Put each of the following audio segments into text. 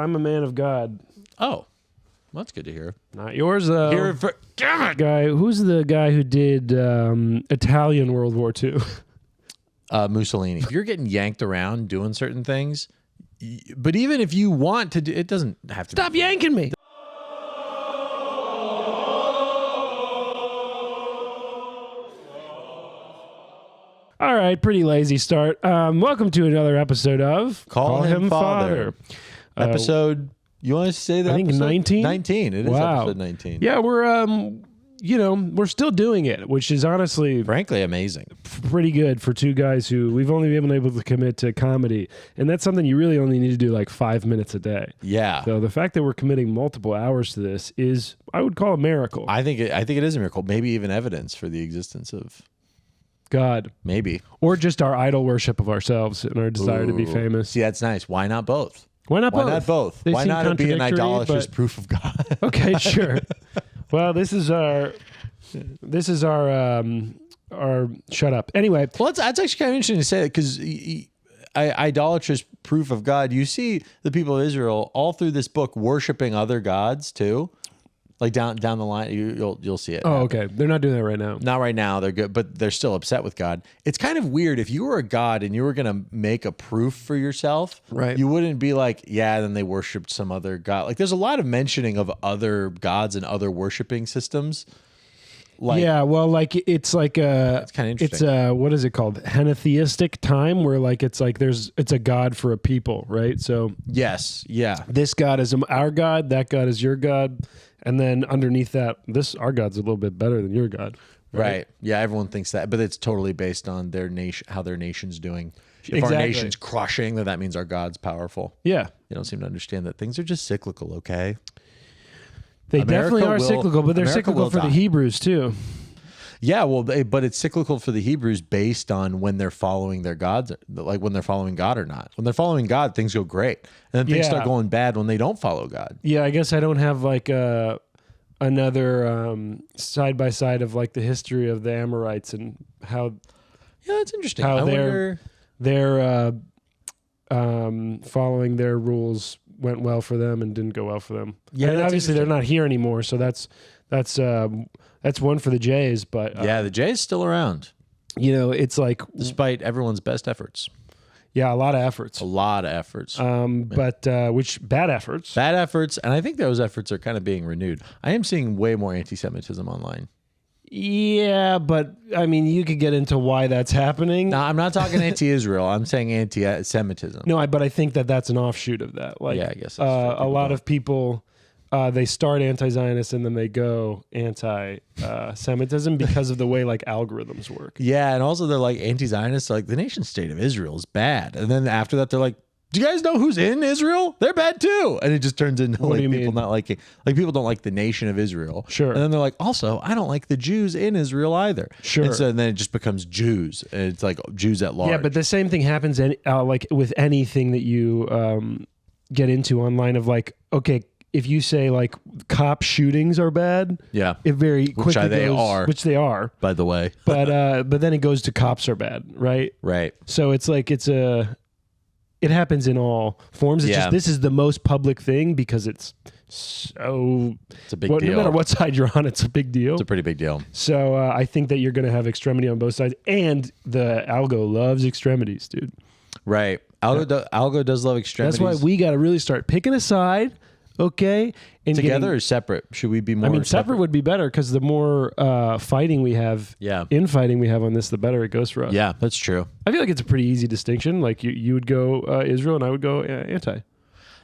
I'm a man of God. Oh, well, that's good to hear. Not yours, though. Who's the guy who did Italian World War II? Mussolini. If you're getting yanked around doing certain things, but even if you want to do, it doesn't have to. Stop yanking me. All right, pretty lazy start. Welcome to another episode of Call Him Father. Episode, you want to say that? I think 19? 19. It is episode 19. Yeah, we're still doing it, which is honestly, frankly, amazing. Pretty good for two guys who we've only been able to commit to comedy. And that's something you really only need to do like 5 minutes a day. Yeah. So the fact that we're committing multiple hours to this is, I would call a miracle. I think it is a miracle. Maybe even evidence for the existence of God. Maybe. Or just our idol worship of ourselves and our desire to be famous. See, that's nice. Why not both? Why not both? Why not it be an idolatrous proof of God? Okay, sure. Well, this is our shut up. Anyway. Well, that's actually kind of interesting to say that because idolatrous proof of God, you see the people of Israel all through this book worshiping other gods too. Like down the line, you'll see it. Oh, okay. They're not doing that right now. Not right now. They're good, but they're still upset with God. It's kind of weird if you were a god and you were going to make a proof for yourself. Right. You wouldn't be like, yeah. Then they worshipped some other god. Like there's a lot of mentioning of other gods and other worshiping systems. Like, yeah, well, like it's like it's kind of interesting. It's what is it called? Henotheistic time, where like it's a god for a people, right? So yes, yeah. This god is our god. That god is your god. And then underneath that, our God's a little bit better than your God. Right. Yeah, everyone thinks that. But it's totally based on their nation, how their nation's doing. If our nation's crushing, then that means our God's powerful. Yeah. You don't seem to understand that things are just cyclical, okay? They definitely are cyclical, but they're cyclical for the Hebrews too. Yeah, well, but it's cyclical for the Hebrews based on when they're following their gods, like when they're following God or not. When they're following God, things go great. And then things start going bad when they don't follow God. Yeah, I guess I don't have like another side by side of like the history of the Amorites and how. Yeah, that's interesting. How they're following their rules went well for them and didn't go well for them. Yeah, and obviously they're not here anymore, so that's one for the Jays, but yeah, the Jays still around. You know, it's like despite everyone's best efforts. Yeah, a lot of efforts. But which bad efforts? Bad efforts, and I think those efforts are kind of being renewed. I am seeing way more anti-Semitism online. Yeah, but I mean, you could get into why that's happening. No, I'm not talking anti-Israel. I'm saying anti-Semitism. No, but I think that's an offshoot of that. Like, yeah, I guess a lot of people. They start anti-Zionist and then they go anti-Semitism because of the way like algorithms work. Yeah, and also they're like anti-Zionists, like the nation state of Israel is bad. And then after that, they're like, do you guys know who's in Israel? They're bad too. And it just turns into like people not liking, like people don't like the nation of Israel. Sure. And then they're like, also, I don't like the Jews in Israel either. Sure. And so then it just becomes Jews, and it's like Jews at large. Yeah, but the same thing happens like with anything that you get into online of like, okay, if you say like cop shootings are bad, yeah, it very quickly which they are, by the way. but then it goes to cops are bad, right? Right. So it's like it happens in all forms. It's just this is the most public thing because it's a big deal. No matter what side you're on, it's a big deal. It's a pretty big deal. So I think that you're going to have extremity on both sides, and the algo loves extremities, dude. Right. Algo does love extremities. That's why we got to really start picking a side. Okay, and together or separate? Should we be more? I mean, separate would be better because the more infighting we have on this, the better it goes for us. Yeah, that's true. I feel like it's a pretty easy distinction. Like you would go Israel and I would go anti.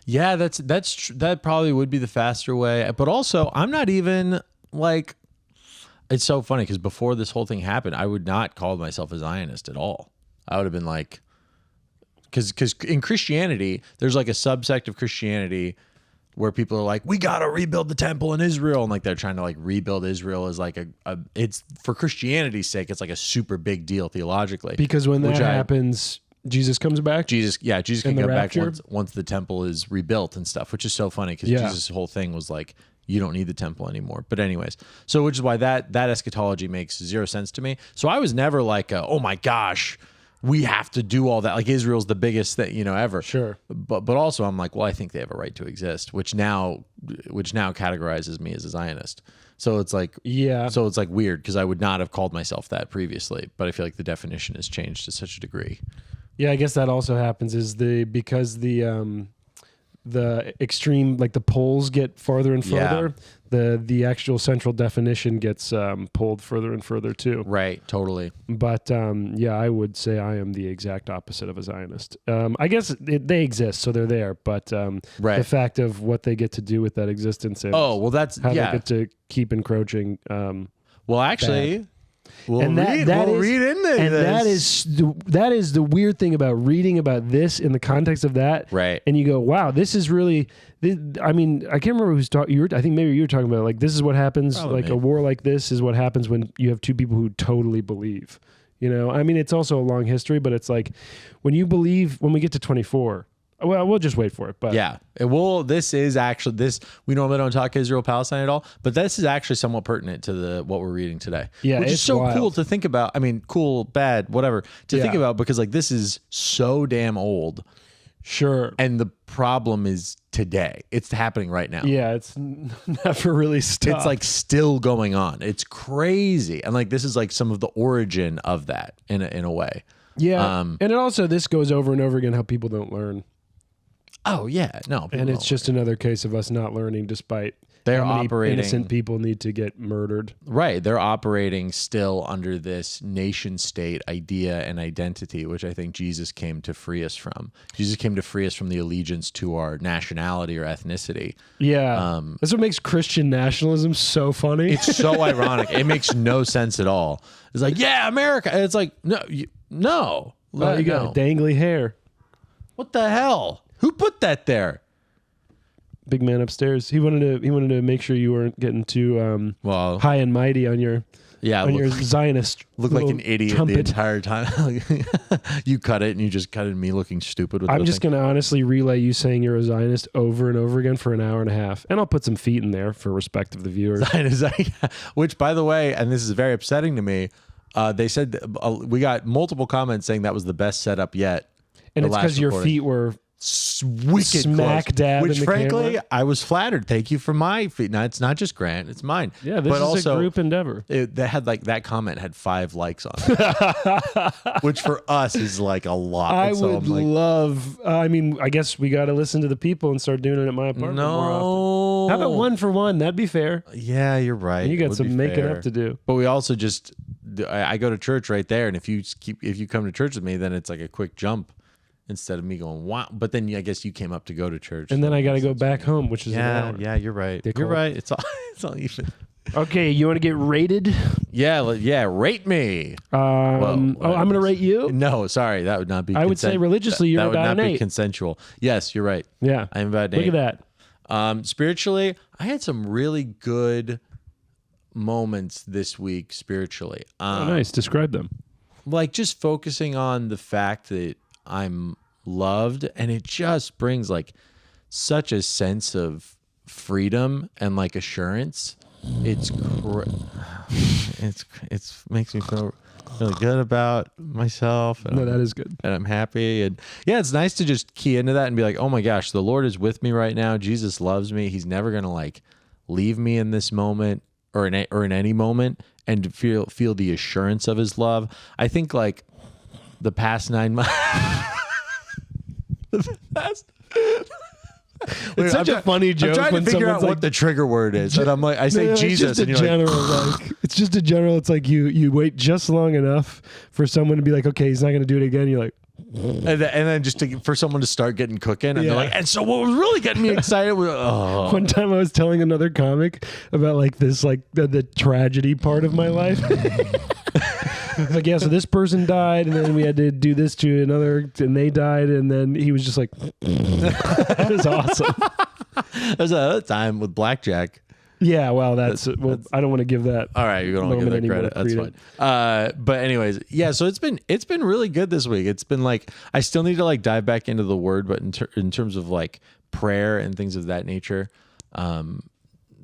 Yeah, that probably would be the faster way. But also, I'm not even like. It's so funny because before this whole thing happened, I would not call myself a Zionist at all. I would have been like, because in Christianity, there's like a subsect of Christianity where people are like, we got to rebuild the temple in Israel. And like, they're trying to like rebuild Israel as like it's for Christianity's sake, it's like a super big deal theologically. Because when that happens, Jesus comes back. Jesus can come back once the temple is rebuilt and stuff, which is so funny because Jesus' whole thing was like, you don't need the temple anymore. But anyways, so which is why that eschatology makes zero sense to me. So I was never like, oh my gosh, we have to do all that. Like Israel's the biggest thing, ever. Sure. But also I'm like, well, I think they have a right to exist, which now categorizes me as a Zionist. So it's like, So it's like weird because I would not have called myself that previously, but I feel like the definition has changed to such a degree. Yeah, I guess that also happens because the extreme, like the poles get farther and further, the actual central definition gets pulled further and further too. Right, totally. But I would say I am the exact opposite of a Zionist. I guess they exist, so they're there. But the fact of what they get to do with that existence and how they get to keep encroaching. Well, actually. Bad. We'll read into this. That is the weird thing about reading about this in the context of that. Right. And you go, wow, this is really, I mean, I can't remember who's talking. I think maybe you were talking about like, this is what happens. Probably a war like this is what happens when you have two people who totally believe, I mean, it's also a long history, but it's like when you believe, when we get to 24, well, we'll just wait for it. But yeah, this is actually we normally don't talk Israel Palestine at all, but this is actually somewhat pertinent to what we're reading today. Yeah, which is so cool to think about. I mean, cool, bad, whatever to think about because like this is so damn old. Sure. And the problem is today. It's happening right now. Yeah, it's never really stopped. It's like still going on. It's crazy, and like this is like some of the origin of that in a way. Yeah, and it also this goes over and over again how people don't learn. Oh yeah, no, and it's just another case of us not learning, despite they're how many operating. Innocent people need to get murdered. Right, they're operating still under this nation state idea and identity, which I think Jesus came to free us from. Jesus came to free us from the allegiance to our nationality or ethnicity. Yeah, that's what makes Christian nationalism so funny. It's so ironic. It makes no sense at all. It's like, yeah, America. And it's like, no. You got a dangly hair. What the hell? Who put that there? Big man upstairs. He wanted to make sure you weren't getting too high and mighty on your your Zionist. Look like an idiot trumpet. The entire time. You cut it and you just cut it me looking stupid. I'm just going to honestly relay you saying you're a Zionist over and over again for an hour and a half, and I'll put some feet in there for respect of the viewers. Which, by the way, and this is very upsetting to me. They said we got multiple comments saying that was the best setup yet. And it's because your feet were wicked smack close. dab Which in the frankly camera. I was flattered. Thank you for my feet. Now it's not just Grant, it's mine. Yeah, this is also a group endeavor. They had that comment had 5 likes on it, which for us is like a lot. I would love. I mean, I guess we got to listen to the people and start doing it at my apartment more often. How about 1 for 1? That'd be fair. Yeah, you're right. And you got some making up to do. But we also I go to church right there, and if you come to church with me, then it's like a quick jump. Instead of me going, wow. But then I guess you came up to go to church. And then I got to go back home, which is an hour. Yeah, you're right. You're right. It's all even. Okay, you want to get rated? Yeah, rate me. I'm going to rate you? No, sorry. That would not be I would say religiously you're about an 8. That would not be consensual. Yes, you're right. Yeah. I'm about an 8. Look at that. Spiritually, I had some really good moments this week spiritually. Nice. Describe them. Like just focusing on the fact that I'm loved, and it just brings like such a sense of freedom and like assurance. It makes me feel really good about myself. No, that is good. And I'm happy. And yeah, it's nice to just key into that and be like, oh my gosh, the Lord is with me right now. Jesus loves me. He's never going to like leave me in this moment or in any moment, and feel the assurance of his love. I think like the past 9 months. It's such a funny joke. I'm trying when to figure out like, what the trigger word is, and I'm like, I say Jesus, it's just a general. It's just a general. It's like you wait just long enough for someone to be like, okay, he's not going to do it again. You're like, and then just for someone to start getting cooking, and they're like, and so what was really getting me excited was one time I was telling another comic about like this, like the tragedy part of my life. Like, yeah, so this person died, and then we had to do this to another, and they died, and then he was just like, that was awesome. There's another time with Blackjack. Yeah, well, that's I don't want to give that. All right, you don't want to give that credit. That's fine. But anyways, yeah. So it's been really good this week. It's been like I still need to like dive back into the word, but in terms of like prayer and things of that nature,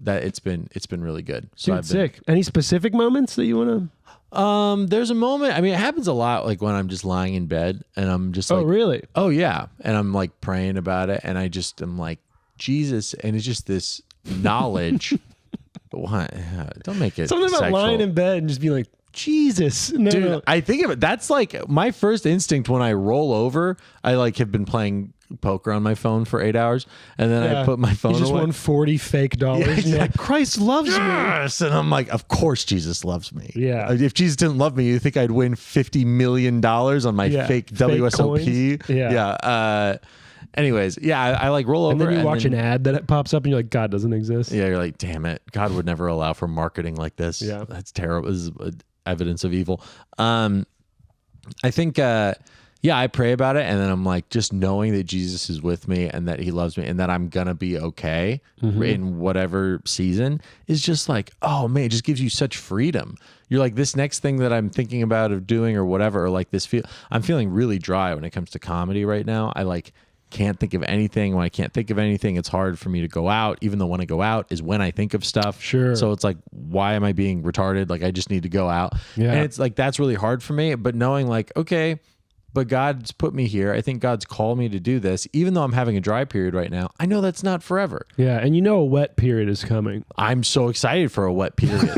that it's been really good. So Dude, sick. Any specific moments that you want to? There's a moment. I mean, it happens a lot. Like when I'm just lying in bed and I'm just like, oh really? Oh yeah, and I'm like praying about it, and I just am like Jesus, and it's just this knowledge. What? Don't make it something about sexual. lying in bed and just being like, Jesus. No, dude, no. I think of it. That's like my first instinct when I roll over. I like have been playing poker on my phone for 8 hours, and then I put my phone away. You just won $40 fake. Yeah, exactly. And you're like, Christ loves me. And I'm like, of course Jesus loves me. Yeah. If Jesus didn't love me, you think I'd win $50 million on my fake WSOP? Coins. Yeah. Anyways, I like roll over. And then you watch an ad that pops up and you're like, God doesnn't exist. Yeah, you're like, damn it. God would never allow for marketing like this. Yeah. That's terrible. This is evidence of evil. I think, I pray about it. And then I'm like, just knowing that Jesus is with me and that he loves me and that I'm going to be okay in whatever season is just like, oh man, it just gives you such freedom. You're like, this next thing that I'm thinking about of doing or whatever, or like this I'm feeling really dry when it comes to comedy right now. I like can't think of anything. When I can't think of anything, it's hard for me to go out, even though when I go out is when I think of stuff. Sure. So it's like, why am I being retarded? Like I just need to go out. Yeah. And it's like, that's really hard for me. But knowing like, okay, but God's put me here. I think God's called me to do this. Even though I'm having a dry period right now, I know that's not forever. Yeah. And you know a wet period is coming. I'm so excited for a wet period.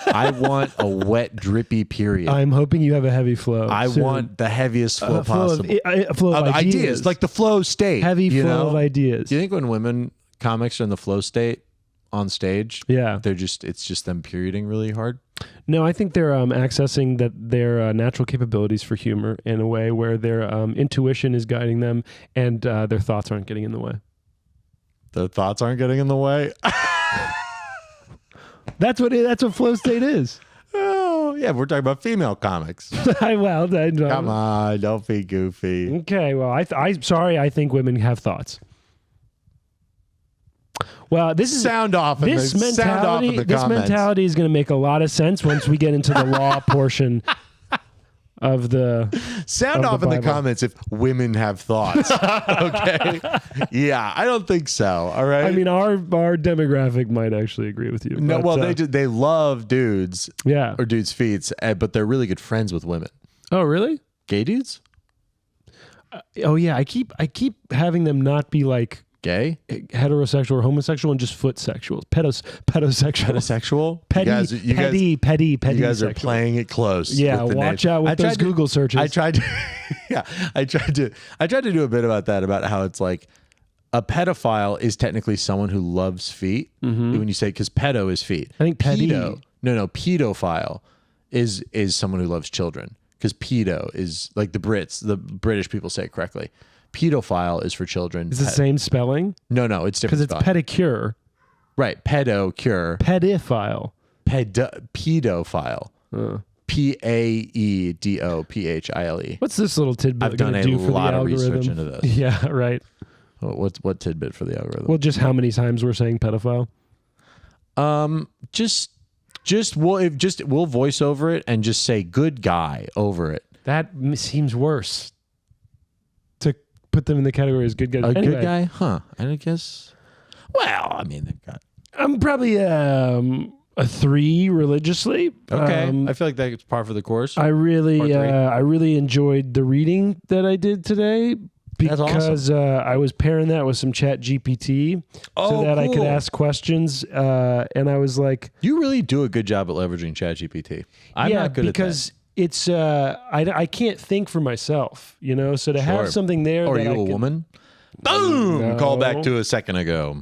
I want a wet, drippy period. I'm hoping you have a heavy flow. I want the heaviest flow possible. Flow of ideas. Like the flow state. Heavy flow of ideas. Do you think when women comics are in the flow state on stage, yeah, it's just them perioding really hard? No, I think they're accessing their natural capabilities for humor in a way where their intuition is guiding them and their thoughts aren't getting in the way. The thoughts aren't getting in the way? That's what flow state is. Oh, yeah, we're talking about female comics. Come on, don't be goofy. Okay, well, I'm sorry, I think women have thoughts. Well, this mentality is going to make a lot of sense once we get into the law portion of the sound off in the comments if women have thoughts. Okay, yeah, I don't think so. All right, I mean our demographic might actually agree with you. No, but, they love dudes, yeah, or dudes' feet, but they're really good friends with women. Oh, really? Gay dudes? Oh yeah, I keep having them not be like gay, heterosexual or homosexual, and just foot sexual, pedosexual, petty. You guys are playing it close. Yeah, watch out with those Google searches. I tried to do a bit about that, about how it's like a pedophile is technically someone who loves feet. When you say, because pedo is feet. I think pedophile is someone who loves children, because pedo is like the British people say it correctly. Pedophile is for children. Is the same spelling? No, it's different. Because it's pedicure. Right. Pedocure. Pedophile. Pedophile. PAEDOPHILE. What's this little tidbit I've done a lot of research into this. Yeah, right. What tidbit for the algorithm? Well, just how many times we're saying pedophile? We'll voice over it and just say good guy over it. That seems worse. To put them in the category as good guys. Good guy? Huh. I guess. Well, I mean, they've got. I'm probably a 3 religiously. Okay. I feel like that's par for the course. I really enjoyed the reading that I did today, because awesome. I was pairing that with some Chat GPT so that I could ask questions. And I was like, you really do a good job at leveraging Chat GPT. I'm not good at that. Because it's I can't think for myself, so to have something there. Are you a woman? Boom! No. Call back to a second ago.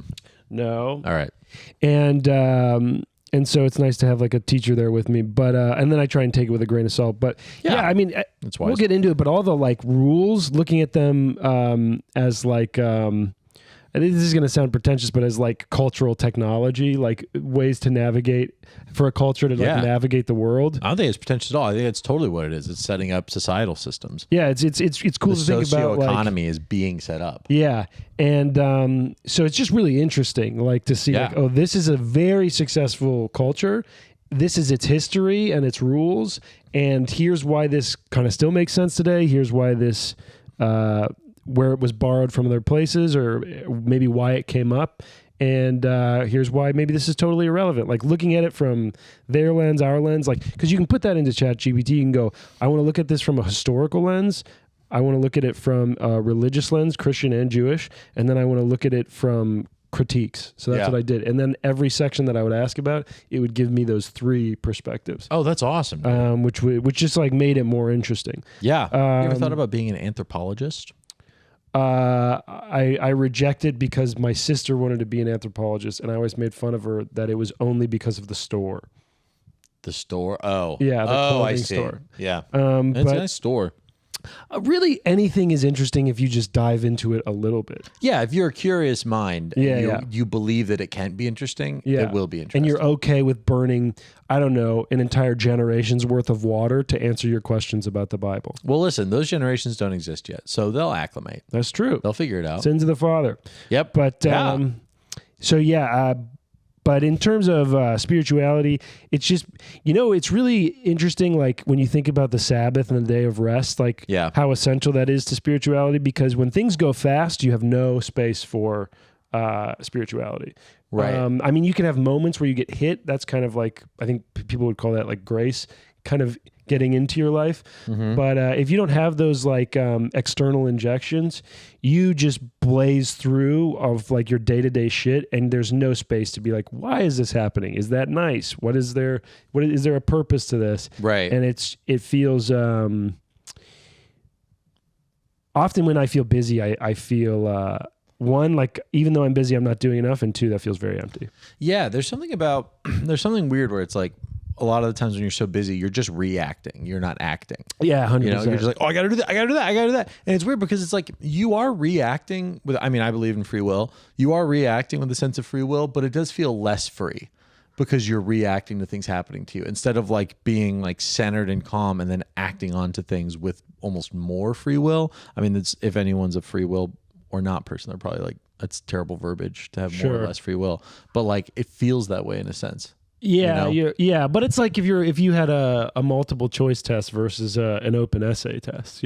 No. All right. And so it's nice to have like a teacher there with me, but and then I try and take it with a grain of salt. But yeah I mean, that's wise. We'll get into it. But all the like rules, looking at them as like. And this is going to sound pretentious, but as like cultural technology, like ways to navigate for a culture to navigate the world. I don't think it's pretentious at all. I think it's totally what it is. It's setting up societal systems. Yeah, it's cool to think about. The socio-economy is being set up. Yeah, and so it's just really interesting, like to see, like, oh, this is a very successful culture. This is its history and its rules, and here's why this kind of still makes sense today. Here's why this. Where it was borrowed from other places, or maybe why it came up. And here's why maybe this is totally irrelevant. Like looking at it from their lens, our lens, like, because you can put that into ChatGPT. You can go, I want to look at this from a historical lens. I want to look at it from a religious lens, Christian and Jewish. And then I want to look at it from critiques. So that's what I did. And then every section that I would ask about, it would give me those 3 perspectives. Oh, that's awesome. Which just like made it more interesting. Yeah. You ever thought about being an anthropologist? I rejected because my sister wanted to be an anthropologist, and I always made fun of her that it was only because of the store. The store? Oh. Yeah, the clothing I see. store. Yeah. It's a nice store. Really, anything is interesting if you just dive into it a little bit. Yeah, if you're a curious mind and you believe that it can be interesting, it will be interesting. And you're okay with burning, I don't know, an entire generation's worth of water to answer your questions about the Bible. Well, listen, those generations don't exist yet, so they'll acclimate. That's true. They'll figure it out. Sins of the Father. Yep. But, but in terms of spirituality, it's just, it's really interesting, like when you think about the Sabbath and the day of rest, like how essential that is to spirituality, because when things go fast, you have no space for spirituality. Right. I mean, you can have moments where you get hit. That's kind of like, I think people would call that like grace, kind of getting into your life. Mm-hmm. But if you don't have those like external injections, you just blaze through of like your day-to-day shit, and there's no space to be like, why is this happening? Is that nice? Is there a purpose to this? Right. And it feels often when I feel busy, I feel one, like even though I'm busy, I'm not doing enough, and 2, that feels very empty. Yeah, there's something weird where it's like, a lot of the times when you're so busy, you're just reacting. You're not acting. Yeah, 100%. You're just like, oh, I got to do that. I got to do that. I got to do that. And it's weird because it's like you are reacting with, I believe in free will. You are reacting with a sense of free will, but it does feel less free because you're reacting to things happening to you instead of like being like centered and calm and then acting onto things with almost more free will. I mean, if anyone's a free will or not person, they're probably like, that's terrible verbiage to have more or less free will. But like, it feels that way in a sense. Yeah, but it's like if you had a multiple choice test versus an open essay test,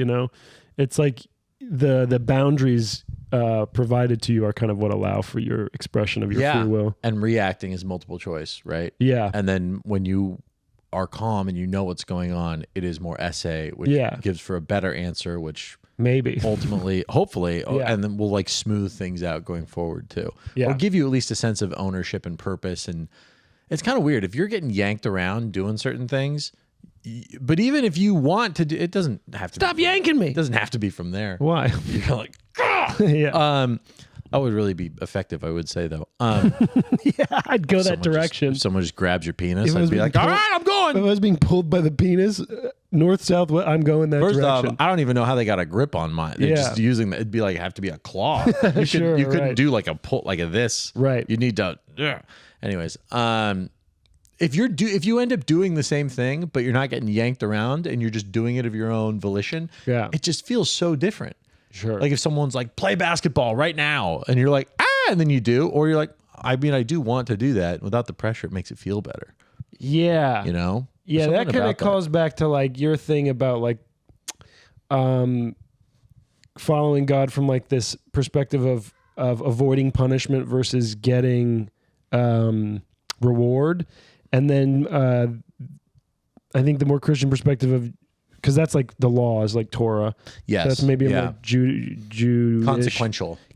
it's like the boundaries provided to you are kind of what allow for your expression of your free will. And reacting is multiple choice, right? Yeah. And then when you are calm and you know what's going on, it is more essay, which gives for a better answer, which maybe ultimately, hopefully, and then we'll like smooth things out going forward too. Yeah. Or give you at least a sense of ownership and purpose. And it's kind of weird if you're getting yanked around doing certain things, but even if you want to do, it doesn't have to stop yanking me. It doesn't have to be from there. Why? You're like, yeah. That would really be effective, I would say, though. Yeah, I'd go that direction. If someone just grabs your penis, I'd be like, all right, I'm going. If I was being pulled by the penis, north, south, west, I'm going that direction. First off, I don't even know how they got a grip on mine. They're just using, it'd be like, have to be a claw. You couldn't do like a pull, like a this. Right. You need to, anyways. If you end up doing the same thing, but you're not getting yanked around and you're just doing it of your own volition, it just feels so different. Sure. Like if someone's like, play basketball right now, and you're like, and then you do, or you're like, I do want to do that. Without the pressure, it makes it feel better. Yeah. Yeah, that kind of calls back to like your thing about like following God from like this perspective of avoiding punishment versus getting reward. And then I think the more Christian perspective of, because that's like the law is like Torah. Yes. So that's maybe a more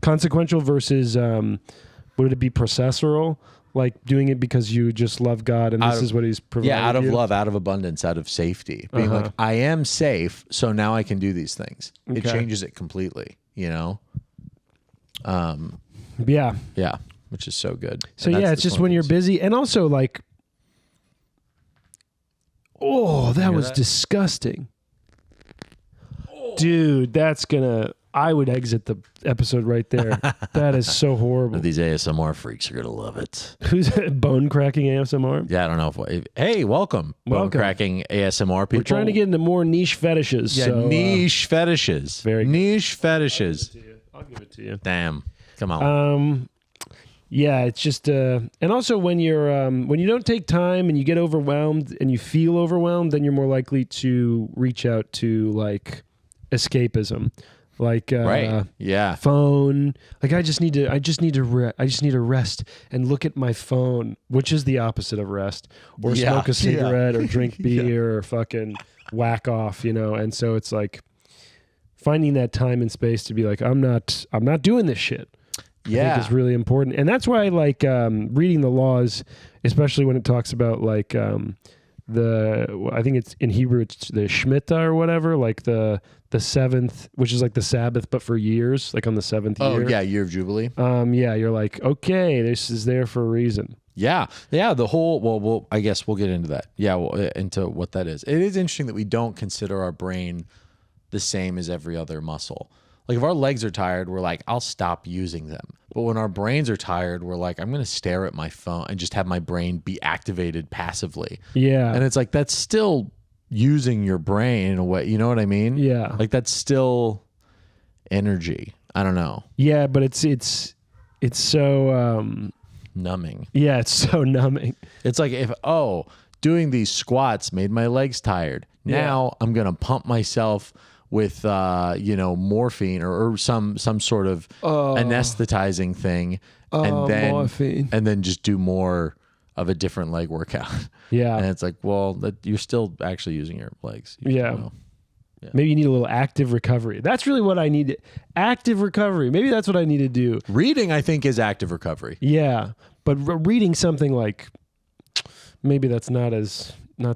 consequential versus would it be processual? Like doing it because you just love God and this is what He's provided. Yeah, out of love, out of abundance, out of safety. Being like, I am safe, so now I can do these things. Okay. It changes it completely, Yeah. Yeah, which is so good. So yeah, it's just when you're busy, and also like, that was disgusting. Dude, I would exit the episode right there. That is so horrible. These ASMR freaks are going to love it. Who's bone cracking ASMR? Yeah, I don't know. Hey, welcome. Bone cracking ASMR people. We're trying to get into more niche fetishes. Yeah, niche fetishes. Very niche fetishes. I'll give it to you. Damn. Come on. Yeah, it's just and also when you don't take time and you get overwhelmed and you feel overwhelmed, then you're more likely to reach out to like escapism. Like right. Yeah. phone. Like I just need to rest and look at my phone, which is the opposite of rest, or smoke a cigarette or drink beer or fucking whack off, And so it's like finding that time and space to be like, I'm not doing this shit. Yeah. I think is really important. And that's why I like reading the laws, especially when it talks about like I think it's in Hebrew, it's the Shemitah or whatever, like the seventh, which is like the Sabbath, but for years, like on the seventh year. Oh yeah, year of Jubilee. Yeah, you're like, okay, this is there for a reason. Yeah. The whole, I guess we'll get into that. Yeah, into what that is. It is interesting that we don't consider our brain the same as every other muscle. Like if our legs are tired, we're like, I'll stop using them. But when our brains are tired, we're like, I'm going to stare at my phone and just have my brain be activated passively. Yeah. And it's like, that's still using your brain in a way. You know what I mean? Yeah. Like that's still energy. I don't know. Yeah, but it's so numbing. Yeah, it's so numbing. It's like doing these squats made my legs tired. Now I'm going to pump myself with morphine or some sort of anesthetizing thing, and then just do more of a different leg workout. Yeah, and it's like, well, you're still actually using your legs. Yeah. Maybe you need a little active recovery. That's really what I need. Active recovery. Maybe that's what I need to do. Reading, I think, is active recovery. Yeah, but reading something like maybe that's not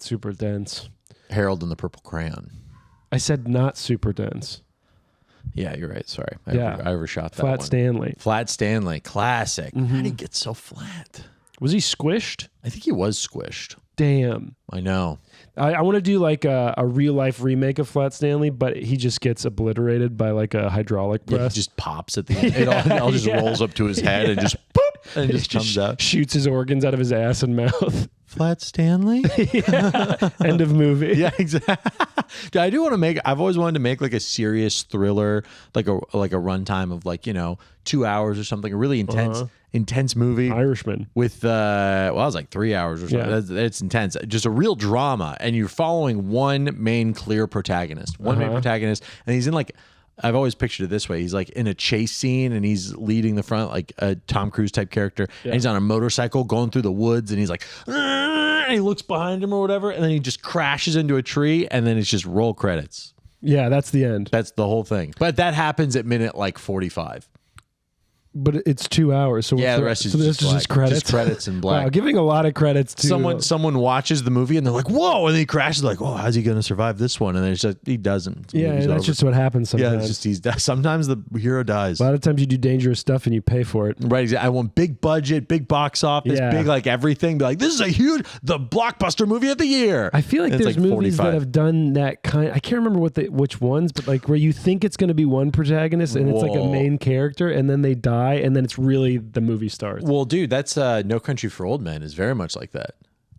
super dense. Harold and the Purple Crayon. I said not super dense. Yeah, you're right. Sorry. I overshot that Flat one. Stanley. Flat Stanley. Classic. Mm-hmm. How did he get so flat? Was he squished? I think he was squished. Damn. I know. I want to do like a real life remake of Flat Stanley, but he just gets obliterated by like a hydraulic press. Yeah, he just pops at the end. It all just rolls up to his head and just boop, and just comes out. Shoots his organs out of his ass and mouth. Flat Stanley? End of movie. Yeah, exactly. I've always wanted to make like a serious thriller, like a runtime of like, 2 hours or something, a really intense movie. Irishman. With, it was like 3 hours or something. Yeah. It's intense. Just a real drama. And you're following one main clear protagonist. And he's in like, I've always pictured it this way. He's like in a chase scene and he's leading the front, like a Tom Cruise type character. Yeah. And he's on a motorcycle going through the woods and he's like, and he looks behind him or whatever. And then he just crashes into a tree and then it's just roll credits. Yeah, that's the end. That's the whole thing. But that happens at minute like 45. But it's 2 hours. So the rest is just credits. Just credits in black. Wow, giving a lot of credits to someone watches the movie and they're like, whoa, and then he crashes like, oh, how's he going to survive this one? And then it's just, he doesn't. Yeah, that's just what happens sometimes. Yeah, it's just sometimes the hero dies. A lot of times you do dangerous stuff and you pay for it. Right. I want big budget, big box office, big like everything. Be like, this is the blockbuster movie of the year. I feel like there's movies that have done that kind. I can't remember which ones, but like where you think it's going to be one protagonist and it's like a main character and then they die and then it's really the movie starts. Well, dude, that's No Country for Old Men is very much like that.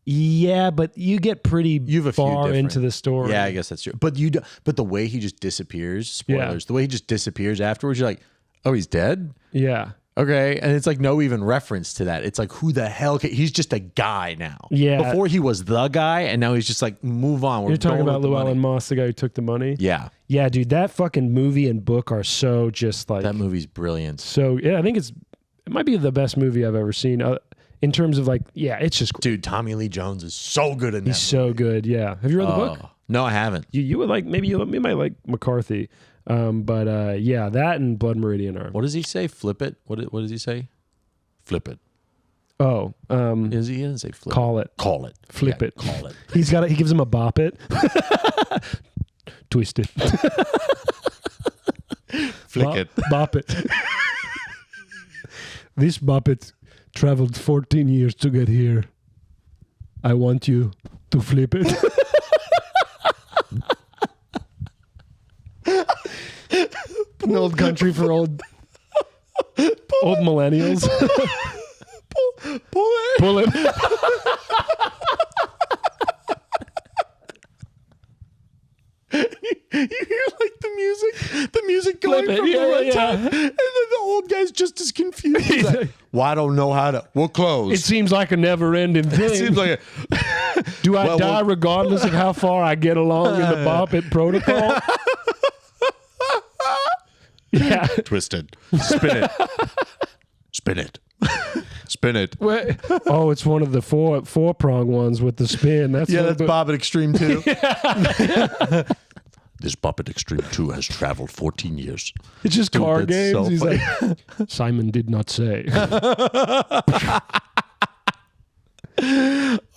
Yeah, but you get pretty far into the story. Yeah, I guess that's true. But the way he just disappears, spoilers, the way he just disappears afterwards, you're like, oh, he's dead? Yeah. Okay, and it's like no even reference to that. It's like, who the hell? He's just a guy now. Yeah. Before he was the guy, and now he's just like, move on. You're talking about Llewellyn Moss, the guy who took the money? Yeah. Yeah, dude, that fucking movie and book are so just like... That movie's brilliant. So, yeah, I think it might be the best movie I've ever seen. In terms of like, yeah, it's just... Dude, Tommy Lee Jones is so good in that He's so good, yeah. Have you read the book? No, I haven't. You would like, maybe you might like McCarthy. But yeah, that and Blood Meridian are... What does he say? Flip it? What does he say? Flip it. Oh. He doesn't say flip Call it. Call it. Flip it. Call it. He gives him a bop it. Twist it. Flick it. Bop it. This Muppet traveled 14 years to get here. I want you to flip it. An old country for old millennials. Pull it. You hear like the music going from the right time, and then the old guy's just as confused. He's like, well, I don't know how to. We'll close. It seems like a never-ending thing. It seems like do I die regardless of how far I get along in the Bop It protocol? Yeah. Twisted. Spin it. Spin it. Spin it. Oh, it's one of the four-prong ones with the spin. That's Bob at Extreme 2. This Puppet Extreme 2 has traveled 14 years. It's just car games. So He's like, Simon did not say.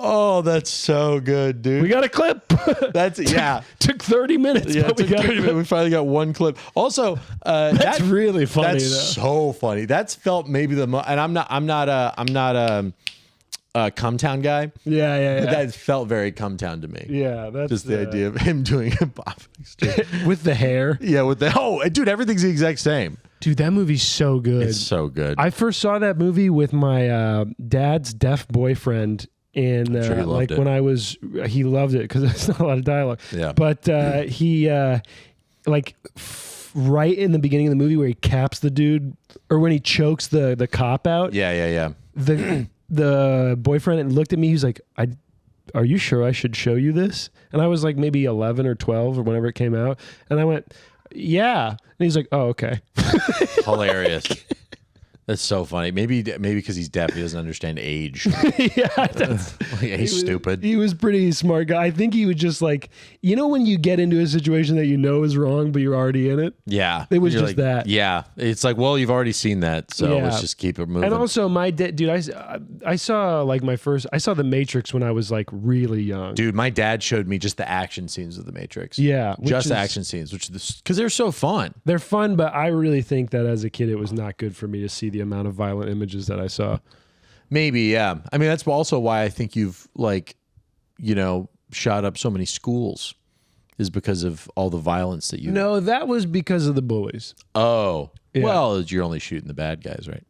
Oh, that's so good, dude. We got a clip. Took 30 minutes. Yeah, but we got 30 minutes. We finally got one clip. Also, that's really funny. That's so funny. That's felt maybe the most. And I'm not a Cumtown guy. Yeah. But that felt very Cumtown to me. Yeah, that's just the idea of him doing a Bob with the hair. Yeah, dude, everything's the exact same. Dude, that movie's so good. It's so good. I first saw that movie with my dad's deaf boyfriend. And sure like when he loved it because there's not a lot of dialogue. Yeah. But he right in the beginning of the movie where he caps the dude or when he chokes the cop out. Yeah. The boyfriend looked at me. He was like, "Are you sure I should show you this?" And I was like maybe 11 or 12 or whenever it came out. And I went, "Yeah." And he's like, "Oh, okay." Hilarious. That's so funny. Maybe because he's deaf, he doesn't understand age. Yeah, he's stupid. He was pretty smart guy. I think he would just like, when you get into a situation that you know is wrong, but you're already in it. Yeah, it was just that. Yeah, it's like, well, you've already seen that, so let's just keep it moving. And also, my dude, I saw like I saw The Matrix when I was like really young. Dude, my dad showed me just the action scenes of The Matrix. Yeah, just the action scenes, because they're so fun. They're fun, but I really think that as a kid, it was not good for me to see the amount of violent images that I saw. Maybe, yeah. I mean, that's also why I think you've shot up so many schools is because of all the violence that you... No, that was because of the bullies. Oh. Yeah. Well, you're only shooting the bad guys, right?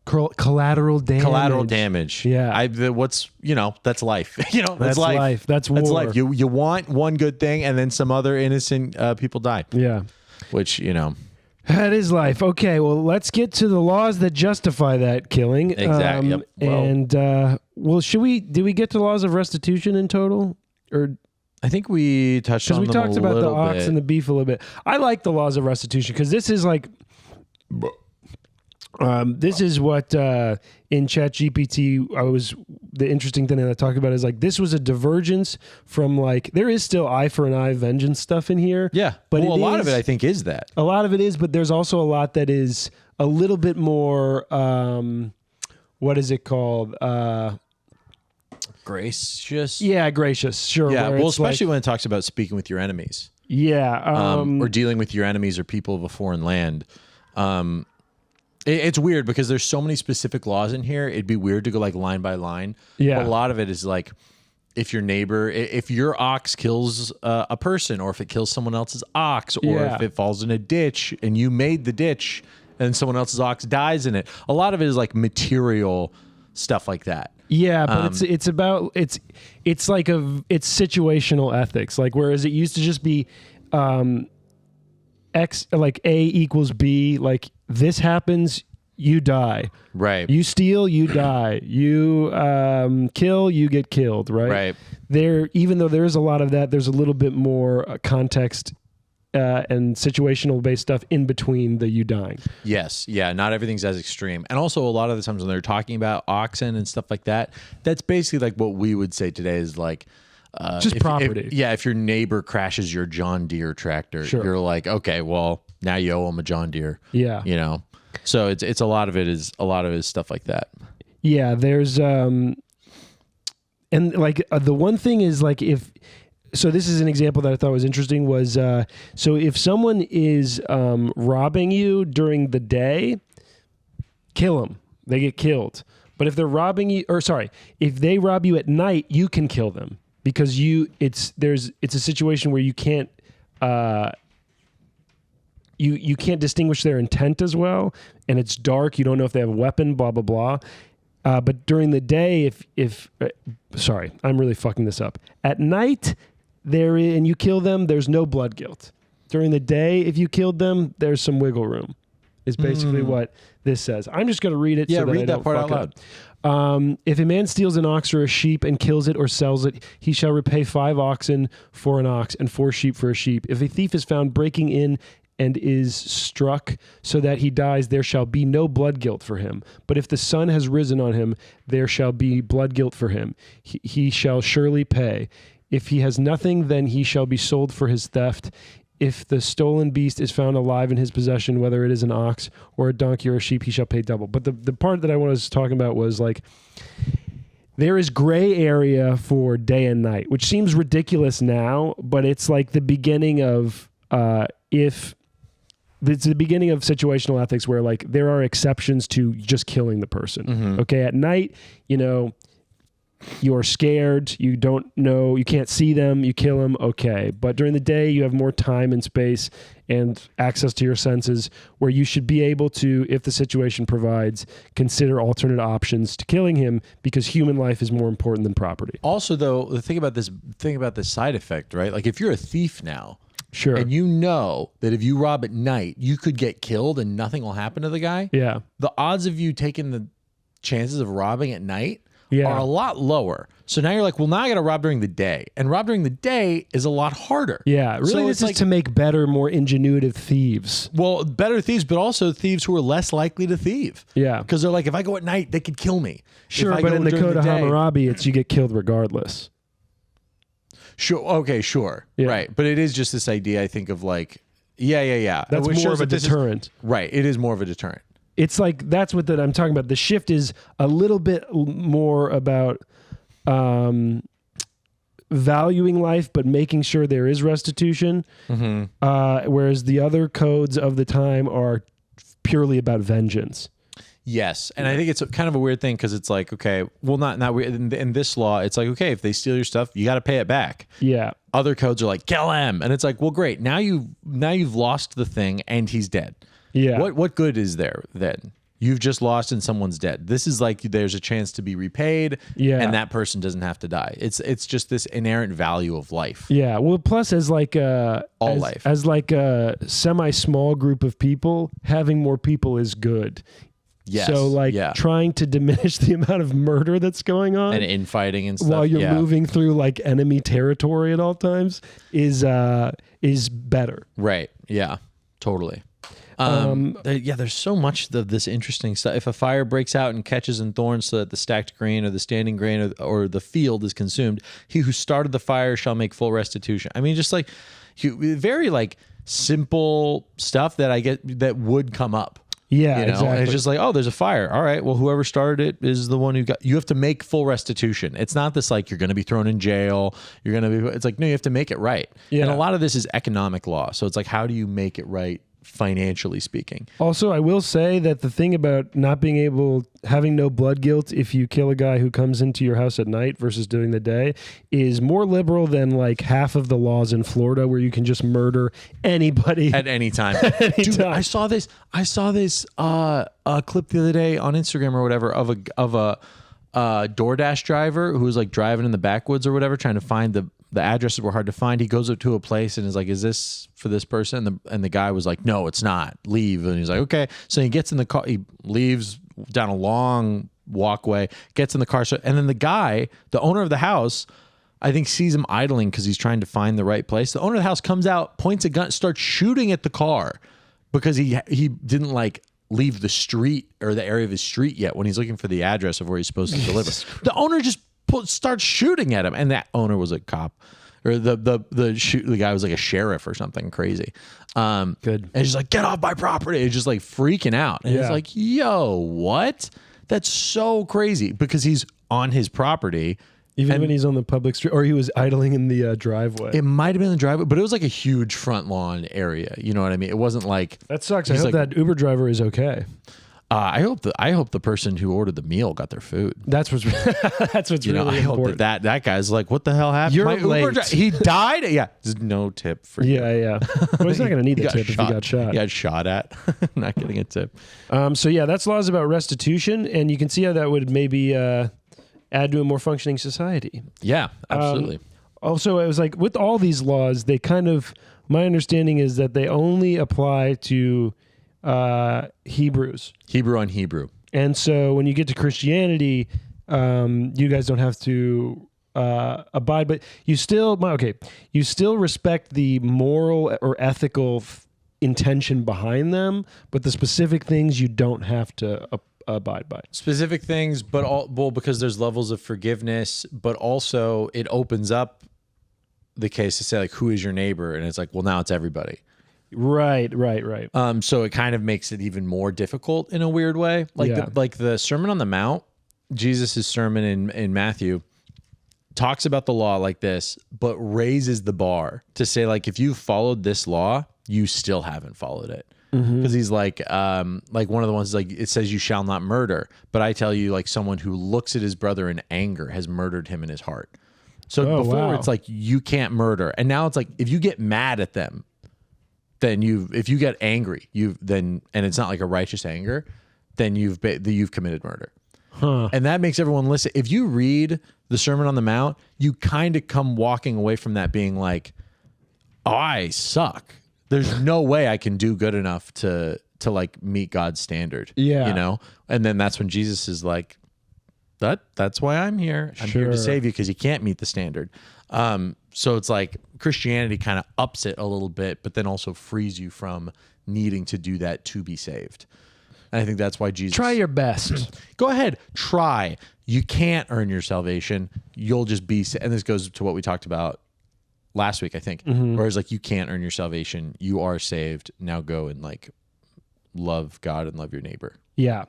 Collateral damage. Collateral damage. Yeah. That's life. That's life. That's war. That's life. You want one good thing and then some other innocent people die. Yeah. Which, That is life. Okay, well, let's get to the laws that justify that killing. Exactly. Yep. Did we get to laws of restitution in total? Or I think we touched on them because we talked about the ox bit. and the beef a little bit. I like the laws of restitution because this is like... this is what in ChatGPT the interesting thing that I talked about is like this was a divergence from like there is still eye for an eye vengeance stuff in here. Yeah, but a lot of it I think is that. A lot of it is, but there's also a lot that is a little bit more. What is it called? Gracious. Yeah, gracious. Sure. Yeah. Well, especially when it talks about speaking with your enemies. Yeah. Or dealing with your enemies or people of a foreign land. It's weird because there's so many specific laws in here. It'd be weird to go like line by line. Yeah. But a lot of it is like if your ox kills a person or if it kills someone else's ox or if it falls in a ditch and you made the ditch and someone else's ox dies in it. A lot of it is like material stuff like that. Yeah, but it's situational ethics. Like whereas it used to just be X like A equals B, like this happens, you die. Right. You steal, you die. You kill, you get killed, right? Right. Even though there is a lot of that, there's a little bit more context and situational based stuff in between the you dying. Yes. Yeah. Not everything's as extreme. And also a lot of the times when they're talking about oxen and stuff like that, that's basically like what we would say today is like just property. If your neighbor crashes your John Deere tractor, you're like, okay, well, now you owe him a John Deere. Yeah. So it's a lot of it is stuff like that. Yeah, there's and like the one thing is like so this is an example that I thought was interesting was so if someone is robbing you during the day, kill them. They get killed. But if they're robbing you if they rob you at night, you can kill them. Because it's a situation where you can't you can't distinguish their intent as well, and it's dark. You don't know if they have a weapon. Blah blah blah. But during the day, if I'm really fucking this up. At night, you kill them. There's no blood guilt. During the day, if you killed them, there's some wiggle room. is basically what this says. I'm just going to read it. Yeah, so that read I that don't part fuck out it up. If a man steals an ox or a sheep and kills it or sells it, he shall repay 5 oxen for an ox and 4 sheep for a sheep. If a thief is found breaking in and is struck so that he dies, there shall be no blood guilt for him. But if the sun has risen on him, there shall be blood guilt for him. He shall surely pay. If he has nothing, then he shall be sold for his theft. If the stolen beast is found alive in his possession, whether it is an ox or a donkey or a sheep, he shall pay double. But the part that I was talking about was like, there is gray area for day and night, which seems ridiculous now, but it's like the beginning of it's the beginning of situational ethics where like there are exceptions to just killing the person. Mm-hmm. Okay, at night, you're scared, you don't know, you can't see them, you kill them, okay. But during the day, you have more time and space and access to your senses where you should be able to, if the situation provides, consider alternate options to killing him because human life is more important than property. Also, though, the thing about this side effect, right? Like if you're a thief now, sure, and you know that if you rob at night, you could get killed and nothing will happen to the guy. Yeah. The odds of you taking the chances of robbing at night are a lot lower. So now you're like, well, now I got to rob during the day. And rob during the day is a lot harder. Yeah. Really, so this is to make better, more ingenuitive thieves. Well, better thieves, but also thieves who are less likely to thieve. Yeah. Because they're like, if I go at night, they could kill me. Sure, but in the Code of Hammurabi, it's you get killed regardless. Sure. Okay, sure. Yeah. Right. But it is just this idea, I think, of like, yeah. That's more of a deterrent. Right. It is more of a deterrent. It's like, that's what I'm talking about. The shift is a little bit more about valuing life, but making sure there is restitution. Mm-hmm. Whereas the other codes of the time are purely about vengeance. Yes. And I think it's kind of a weird thing because it's like, okay, well, not weird. In this law, it's like, okay, if they steal your stuff, you got to pay it back. Yeah. Other codes are like, kill him. And it's like, well, great. Now you've lost the thing and he's dead. Yeah. What good is there then? You've just lost and someone's dead. This is like there's a chance to be repaid, and that person doesn't have to die. It's just this inherent value of life. Yeah. Well, plus as like life. As like a semi-small group of people, having more people is good. Yes. So like trying to diminish the amount of murder that's going on and infighting and stuff while you're moving through like enemy territory at all times is better. Right. Yeah. Totally. There's so much of this interesting stuff. If a fire breaks out and catches in thorns so that the stacked grain or the standing grain or the field is consumed, he who started the fire shall make full restitution. I mean, just like very like simple stuff that I get that would come up. Yeah, exactly. And it's just like, oh, there's a fire. All right, well, whoever started it is the one who got. You have to make full restitution. It's not this like you're going to be thrown in jail. You're going to be. It's like no, you have to make it right. Yeah. And a lot of this is economic law. So it's like, how do you make it right? Financially speaking. Also, I will say that the thing about not being having no blood guilt if you kill a guy who comes into your house at night versus during the day is more liberal than like half of the laws in Florida where you can just murder anybody at any time. Dude, I saw this clip the other day on Instagram or whatever of a DoorDash driver who was like driving in the backwoods or whatever trying to find the addresses were hard to find. He goes up to a place and is like, is this for this person? And the guy was like, no, it's not. Leave. And he's like, okay. So he gets in the car, he leaves down a long walkway, gets in the car. And then the guy, the owner of the house, I think sees him idling because he's trying to find the right place. The owner of the house comes out, points a gun, starts shooting at the car because he didn't like leave the street or the area of his street yet when he's looking for the address of where he's supposed to deliver. The owner just starts shooting at him, and that owner was a cop, or the guy was like a sheriff or something crazy. Good. And he's like, get off my property. He's just like freaking out, and it's like, yo, what? That's so crazy because he's on his property. Even when he's on the public street, or he was idling in the driveway. It might have been the driveway, but it was like a huge front lawn area. You know what I mean? It wasn't like that sucks. I hope that Uber driver is okay. I hope the person who ordered the meal got their food. That's what's really important. I hope that guy's like, what the hell happened? You're late. He died. Yeah, there's no tip for you. Yeah. Well, he's not going to need the tip if he got shot. He got shot at. Not getting a tip. So yeah, that's laws about restitution, and you can see how that would maybe add to a more functioning society. Yeah, absolutely. Also, it was like with all these laws, they kind of, my understanding is that they only apply to Hebrews. Hebrew on Hebrew. And so when you get to Christianity, you guys don't have to abide, but you still respect the moral or ethical intention behind them, but the specific things you don't have to abide by. Specific things, but because there's levels of forgiveness, but also it opens up the case to say like, who is your neighbor? And it's like, well, now it's everybody. Right. So it kind of makes it even more difficult in a weird way. Like the Sermon on the Mount, Jesus' sermon in Matthew, talks about the law like this, but raises the bar to say like, if you followed this law, you still haven't followed it. Because he's like one of the ones like it says you shall not murder, but I tell you like someone who looks at his brother in anger has murdered him in his heart. So before it's like you can't murder, and now it's like if you get mad at them, then if you get angry, and it's not like a righteous anger, then you've committed murder. And that makes everyone listen. If you read the Sermon on the Mount, you kind of come walking away from that being like, oh, I suck. There's no way I can do good enough to like meet God's standard. Yeah. You know? And then that's when Jesus is like, that's why I'm here. I'm here to save you because you can't meet the standard. So it's like Christianity kind of ups it a little bit, but then also frees you from needing to do that to be saved. And I think that's why Jesus... Try your best. Go ahead. Try. You can't earn your salvation. You'll just be... And this goes to what we talked about last week, I think. Whereas like you can't earn your salvation. You are saved. Now go and like love God and love your neighbor. Yeah.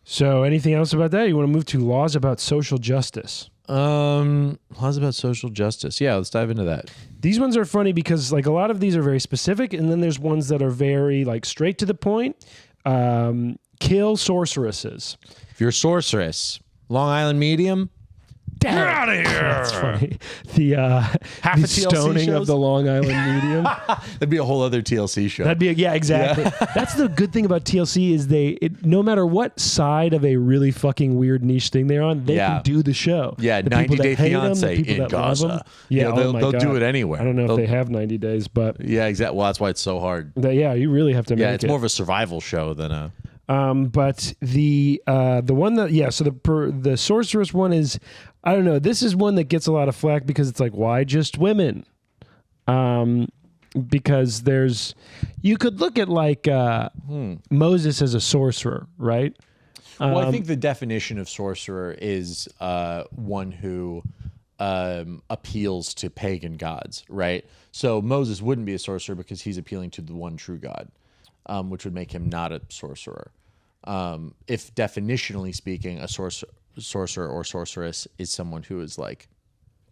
So anything else about that? You want to move to laws about social justice? Laws about social justice. Yeah, let's dive into that. These ones are funny because like a lot of these are very specific, and then there's ones that are very like straight to the point. Kill sorceresses. If you're a sorceress, Long Island medium, get out of here. That's funny. The stoning of the Long Island medium. That'd be a whole other TLC show. That'd be exactly. Yeah. That's the good thing about TLC is no matter what side of a really fucking weird niche thing they're on, they can do the show. Yeah, 90 Day Fiance in Gaza. Yeah, they'll do it anywhere. I don't know if they have 90 days, but yeah, exactly. Well, that's why it's so hard. You really have to make it. Yeah, it's more of a survival show than a. But the one that so the sorceress one is, I don't know, this is one that gets a lot of flack because it's like, why just women? Because you could look at like Moses as a sorcerer, right? Well, I think the definition of sorcerer is one who appeals to pagan gods, right? So Moses wouldn't be a sorcerer because he's appealing to the one true God. Which would make him not a sorcerer. If definitionally speaking, a sorcerer or sorceress is someone who is like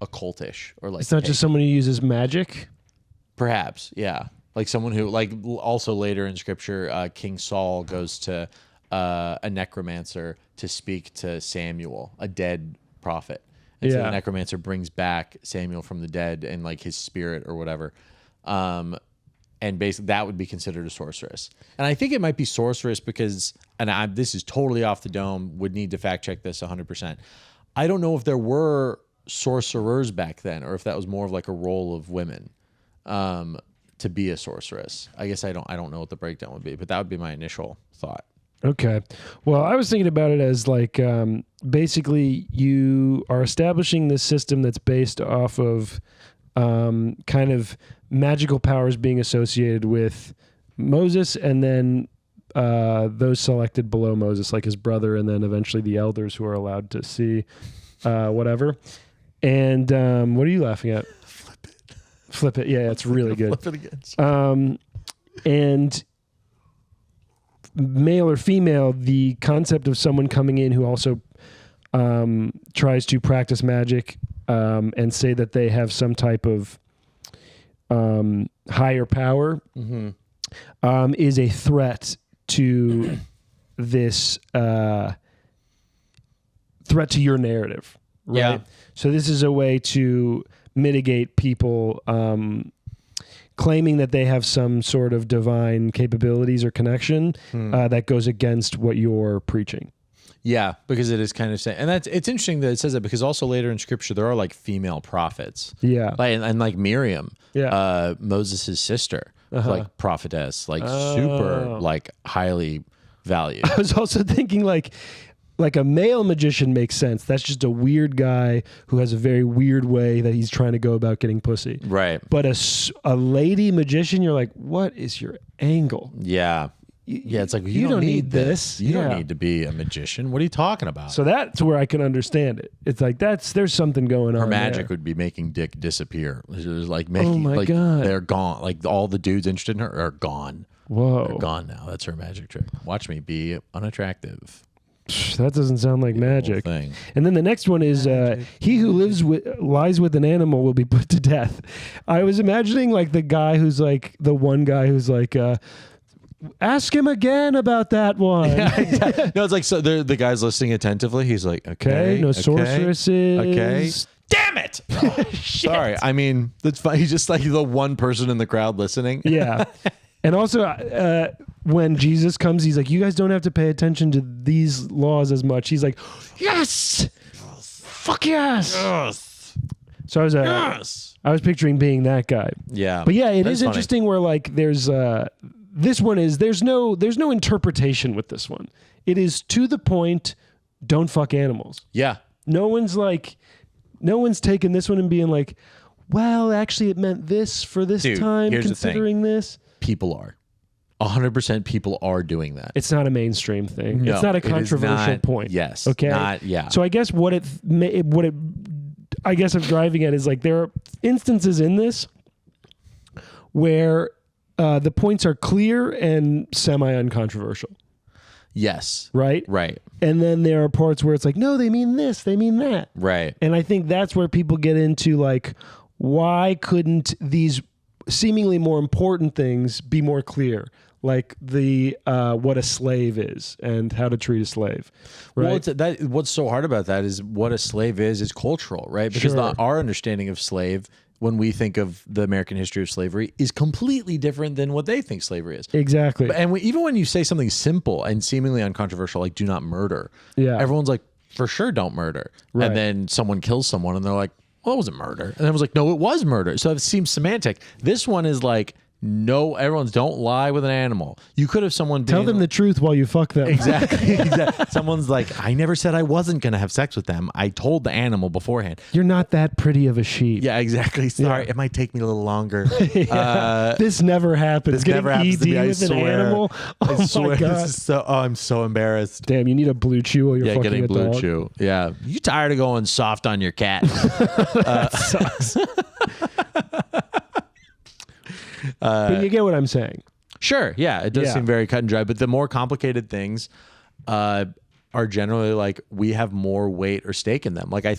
occultish or like... It's not just someone who uses magic? Perhaps, yeah. Like someone who, like also later in scripture, King Saul goes to a necromancer to speak to Samuel, a dead prophet. And so the necromancer brings back Samuel from the dead and like his spirit or whatever. And basically, that would be considered a sorceress. And I think it might be sorceress because, and this is totally off the dome, would need to fact check this 100%. I don't know if there were sorcerers back then or if that was more of like a role of women to be a sorceress. I guess I don't know what the breakdown would be, but that would be my initial thought. Okay. Well, I was thinking about it as like basically you are establishing this system that's based off of kind of magical powers being associated with Moses and then those selected below Moses, like his brother, and then eventually the elders who are allowed to see whatever. And what are you laughing at? Flip it. Yeah, it's really good. Flip it again. And male or female, the concept of someone coming in who also tries to practice magic and say that they have some type of higher power is a threat to this threat to your narrative, right? Yeah. So this is a way to mitigate people claiming that they have some sort of divine capabilities or connection that goes against what you're preaching. Yeah, because it is kind of saying, and it's interesting that it says that because also later in scripture there are like female prophets. Yeah, and like Miriam, Moses' sister, like prophetess, like super like highly valued. I was also thinking like a male magician makes sense. That's just a weird guy who has a very weird way that he's trying to go about getting pussy. Right. But a lady magician, you're like, what is your angle? Yeah. Yeah, it's like, you don't need this. You don't need to be a magician. What are you talking about? So that's where I can understand it. It's like, there's something going on. Her magic there. would be making dick disappear. It was like making, oh my God. They're gone. Like all the dudes interested in her are gone. Whoa. They're gone now. That's her magic trick. Watch me be unattractive. That doesn't sound like magic. Thing. And then the next one is he who lies with an animal will be put to death. I was imagining like the guy who's like the one guy who's like ask him again about that one. Yeah, exactly. No, it's like, so the guy's listening attentively. He's like, okay, no sorceresses. Okay. Damn it! Oh, sorry. I mean, that's fine. He's just like the one person in the crowd listening. Yeah. And also, when Jesus comes, he's like, you guys don't have to pay attention to these laws as much. He's like, yes! Fuck yes! Yes! So I was picturing being that guy. Yeah. But yeah, it is interesting where like there's this one is there's no interpretation with this one. It is to the point, don't fuck animals. Yeah. No one's taking this one and being like, well, actually it meant this for this time, considering this. People are. 100% people are doing that. It's not a mainstream thing. No, it's not a controversial point. Yes. Okay. Yeah. So I guess what I guess I'm driving at is like there are instances in this where the points are clear and semi-uncontroversial. Yes. Right? Right. And then there are parts where it's like, no, they mean this, they mean that. Right. And I think that's where people get into like, why couldn't these seemingly more important things be more clear? Like the what a slave is and how to treat a slave. Right? Well, what's so hard about that is what a slave is cultural, right? Because our understanding of slave, when we think of the American history of slavery, is completely different than what they think slavery is. Exactly. And even when you say something simple and seemingly uncontroversial, like do not murder, everyone's like, for sure, don't murder. Right. And then someone kills someone and they're like, well, it wasn't murder. And I was like, no, it was murder. So it seems semantic. This one is like, no, everyone's don't lie with an animal. You could have someone tell them the truth while you fuck them. Exactly. Someone's like, I never said I wasn't going to have sex with them. I told the animal beforehand. You're not that pretty of a sheep. Yeah, exactly. Sorry, it might take me a little longer. This never happens. This never happens to me. I swear. An animal. Oh I swear. My God. This is I'm so embarrassed. Damn, you need a blue chew while you're fucking getting a blue dog. chew. Yeah, you tired of going soft on your cat? Sucks. But you get what I'm saying. Sure. Yeah. It does seem very cut and dry, but the more complicated things are generally like we have more weight or stake in them. Like I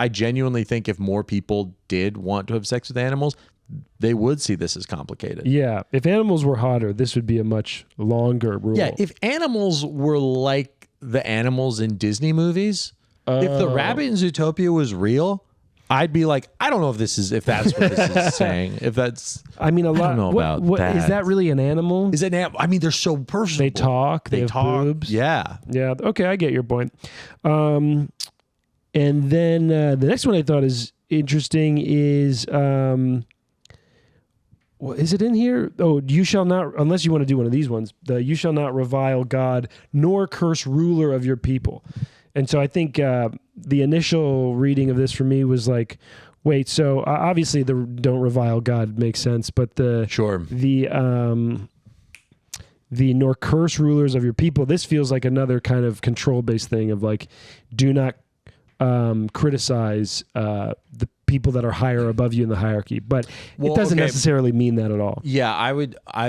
genuinely think if more people did want to have sex with animals, they would see this as complicated. Yeah. If animals were hotter, this would be a much longer rule. Yeah. If animals were like the animals in Disney movies, if the rabbit in Zootopia was real, I'd be like, I don't know if that's what this is saying. If that's, I mean, I don't know about that. Is that really an animal? Is it an animal? I mean, they're so personal. They talk. They have talk. boobs. Yeah. Yeah. Okay, I get your point. And then the next one I thought is interesting is, is it in here? Oh, you shall not, unless you want to do one of these ones, you shall not revile God nor curse ruler of your people. And so I think the initial reading of this for me was like, wait, so obviously the don't revile God makes sense, but the nor curse rulers of your people, this feels like another kind of control-based thing of like, do not criticize the people that are higher above you in the hierarchy, but it doesn't necessarily mean that at all. Yeah,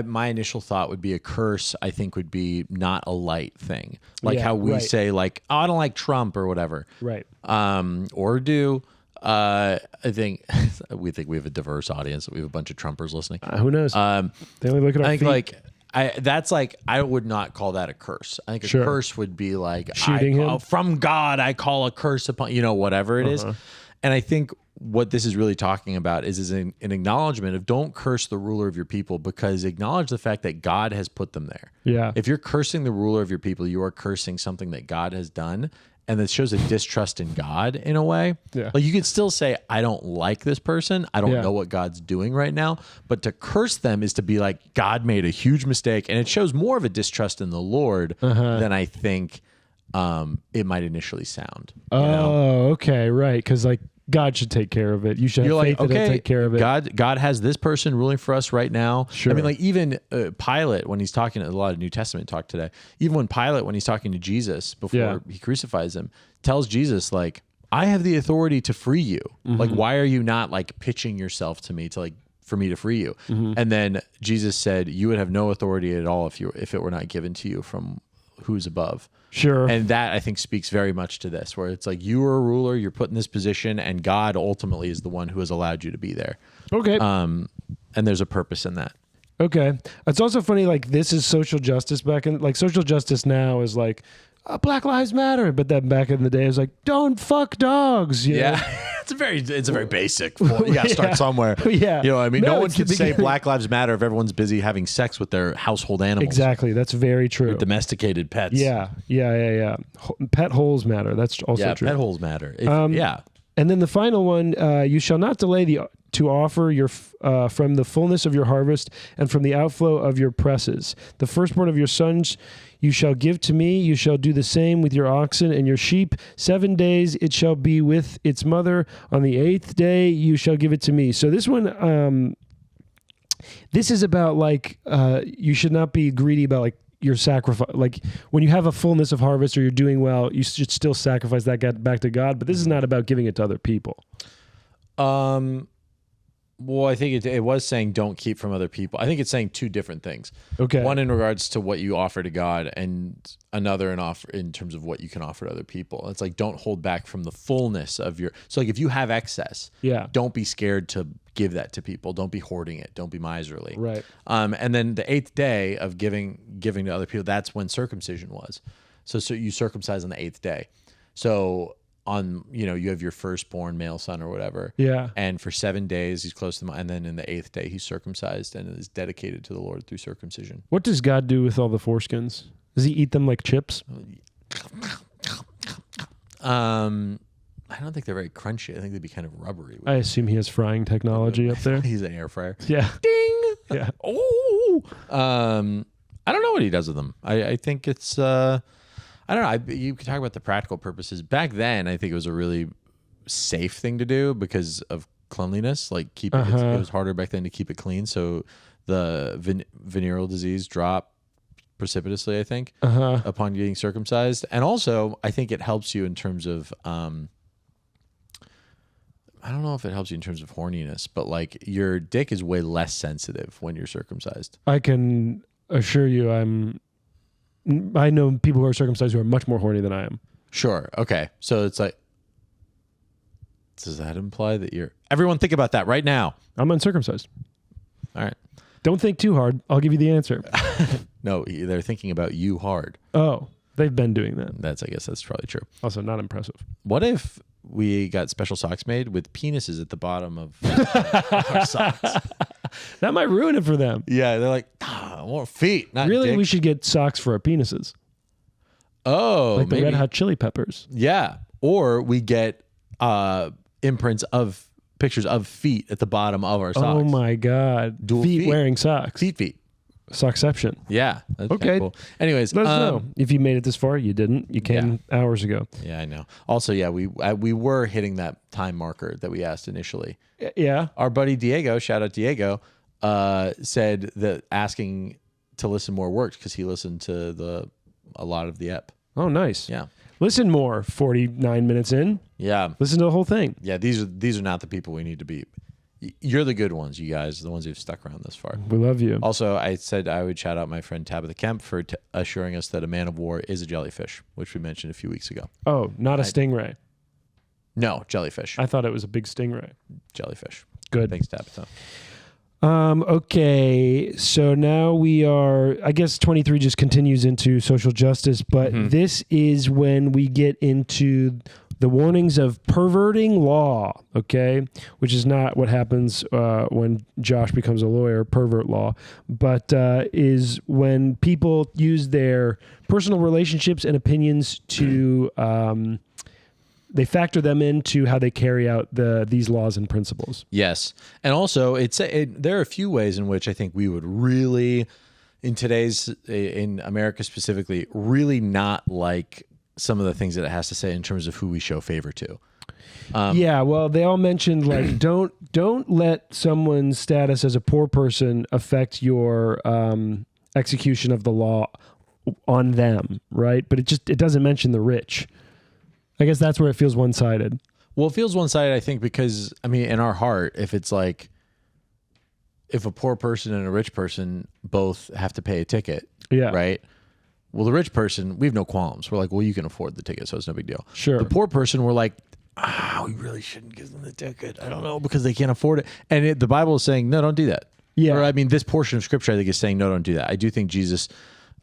my initial thought would be a curse, I think would be not a light thing. Like how we say like, oh, I don't like Trump or whatever. Right. Or do, I think we have a diverse audience. We have a bunch of Trumpers listening. Who knows? They only look at our feet. I would not call that a curse. I think a curse would be like shooting him from God. I call a curse upon, whatever it is. And I think what this is really talking about is an acknowledgement of don't curse the ruler of your people, because acknowledge the fact that God has put them there. Yeah. If you're cursing the ruler of your people, you are cursing something that God has done. and it shows a distrust in God in a way. Yeah. Like you could still say, I don't like this person. I don't Yeah. know what God's doing right now. But to curse them is to be like, God made a huge mistake. And it shows more of a distrust in the Lord than I think it might initially sound. You know? Okay, right. Because like God should take care of it. You should have faith that He'll take care of it. God has this person ruling for us right now. Sure. I mean, like even Pilate, when he's talking, a lot of New Testament talk today, even when Pilate, when he's talking to Jesus before he crucifies him, tells Jesus like, I have the authority to free you. Like, why are you not like pitching yourself to me to like, for me to free you? And then Jesus said, you would have no authority at all if it were not given to you from who's above. Sure. And that I think speaks very much to this, where it's like you are a ruler, you're put in this position, and God ultimately is the one who has allowed you to be there. Okay. And there's a purpose in that. Okay. It's also funny, like this is social justice back in, like social justice now is like, Black Lives Matter, but then back in the day it was like, don't fuck dogs. You know? It's a very basic. You got to start somewhere. Yeah. You know what I mean? No one can say Black Lives Matter if everyone's busy having sex with their household animals. Exactly. That's very true. With domesticated pets. Yeah. Pet holes matter. That's also true. Pet holes matter. And then the final one, you shall not delay to offer your from the fullness of your harvest and from the outflow of your presses. The firstborn of your sons you shall give to me. You shall do the same with your oxen and your sheep. 7 days it shall be with its mother. On the 8th day you shall give it to me. So this one, this is about like you should not be greedy about like your sacrifice. Like when you have a fullness of harvest or you're doing well, you should still sacrifice that back to God. But this is not about giving it to other people. Well, I think it was saying don't keep from other people. I think it's saying two different things. Okay. One in regards to what you offer to God, and another in terms of what you can offer to other people. It's like don't hold back from the fullness of your. So like if you have excess, don't be scared to give that to people. Don't be hoarding it. Don't be miserly. Right. And then the 8th day of giving to other people, that's when circumcision was. So you circumcise on the 8th day. So you have your firstborn male son or whatever. Yeah. And for 7 days he's close to and then in the 8th day he's circumcised and is dedicated to the Lord through circumcision. What does God do with all the foreskins? Does he eat them like chips? I don't think they're very crunchy. I think they'd be kind of rubbery. I assume he has frying technology up there. He's an air fryer. Yeah. Ding. Yeah. Oh. I don't know what he does with them. I think it's I don't know. You could talk about the practical purposes. Back then, I think it was a really safe thing to do because of cleanliness. Like keep it, it was harder back then to keep it clean. So the venereal disease dropped precipitously, I think, upon getting circumcised. And also, I think it helps you in terms of, I don't know if it helps you in terms of horniness, but like your dick is way less sensitive when you're circumcised. I can assure you I know people who are circumcised who are much more horny than I am. Sure. Okay. So it's like, does that imply that everyone think about that right now. I'm uncircumcised. All right. Don't think too hard. I'll give you the answer. No, they're thinking about you hard. Oh, they've been doing that. I guess that's probably true. Also not impressive. What if we got special socks made with penises at the bottom of our socks? That might ruin it for them. Yeah, they're like, I want feet, not really, dick. we should get socks for our penises. Oh, like the Red Hot Chili Peppers. Yeah, or we get imprints of pictures of feet at the bottom of our socks. Oh my God. Feet wearing socks. Feet. Sockception. Yeah. That's okay. Cool. Anyways, let us know if you made it this far. You didn't. You came hours ago. Yeah, I know. Also, yeah, we were hitting that time marker that we asked initially. Yeah. Our buddy Diego, shout out Diego, said that asking to listen more worked because he listened to a lot of the ep. Oh, nice. Yeah. Listen more. 49 minutes in. Yeah. Listen to the whole thing. Yeah. These are not the people we need to be. You're the good ones, you guys, the ones who've stuck around this far. We love you. Also, I said I would shout out my friend Tabitha Kemp for assuring us that a man of war is a jellyfish, which we mentioned a few weeks ago. Oh, not a stingray. No, jellyfish. I thought it was a big stingray. Jellyfish. Good. Thanks, Tabitha. Okay, so now we are, I guess 23 just continues into social justice, but this is when we get into the warnings of perverting law, okay, which is not what happens when Josh becomes a lawyer, pervert law, but is when people use their personal relationships and opinions to they factor them into how they carry out these laws and principles. Yes. And also, there are a few ways in which I think we would really, in America specifically, really not like some of the things that it has to say in terms of who we show favor to. Yeah, well, they all mentioned like don't let someone's status as a poor person affect your execution of the law on them, right? But it doesn't mention the rich. I guess that's where it feels one-sided. Well, it feels one-sided, I think, because, I mean, in our heart, if it's like, if a poor person and a rich person both have to pay a ticket, right? Well, the rich person, we have no qualms. We're like, well, you can afford the ticket, so it's no big deal. Sure. The poor person, we're like, we really shouldn't give them the ticket. I don't know, because they can't afford it. And the Bible is saying, no, don't do that. Yeah. Or, I mean, this portion of Scripture, I think, is saying, no, don't do that. I do think Jesus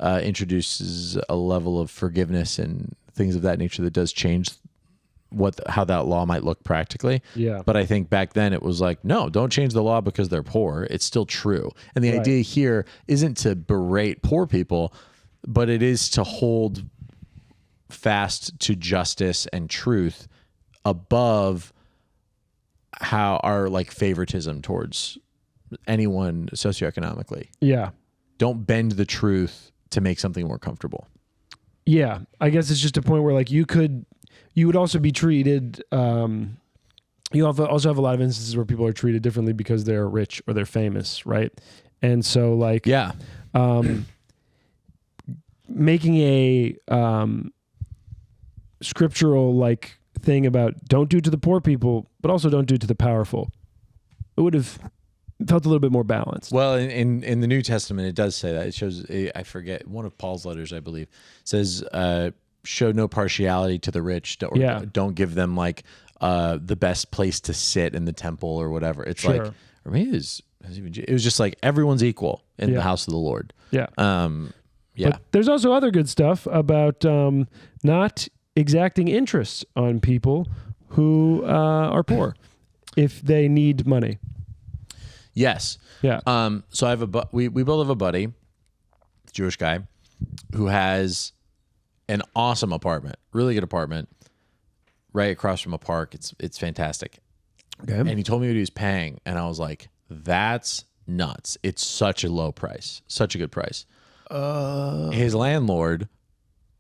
introduces a level of forgiveness and things of that nature that does change how that law might look practically. Yeah. But I think back then it was like, no, don't change the law because they're poor. It's still true. And the idea here isn't to berate poor people, but it is to hold fast to justice and truth above how our like favoritism towards anyone socioeconomically. Yeah. Don't bend the truth to make something more comfortable. Yeah, I guess it's just a point where like you would also be treated. You also have a lot of instances where people are treated differently because they're rich or they're famous, right? And so like making a scriptural like thing about don't do it to the poor people, but also don't do it to the powerful. It would have felt a little bit more balanced. Well, in the New Testament, it does say that. It shows, I forget, one of Paul's letters, I believe, says, show no partiality to the rich. Don't give them like the best place to sit in the temple or whatever. It's like, or maybe it was just like everyone's equal in the house of the Lord. Yeah. But there's also other good stuff about not exacting interest on people who are poor if they need money. Yes. Yeah. So I have we both have a buddy, Jewish guy, who has an awesome apartment, really good apartment, right across from a park. It's fantastic. Okay. And he told me what he was paying, and I was like, "That's nuts! It's such a low price, such a good price." His landlord,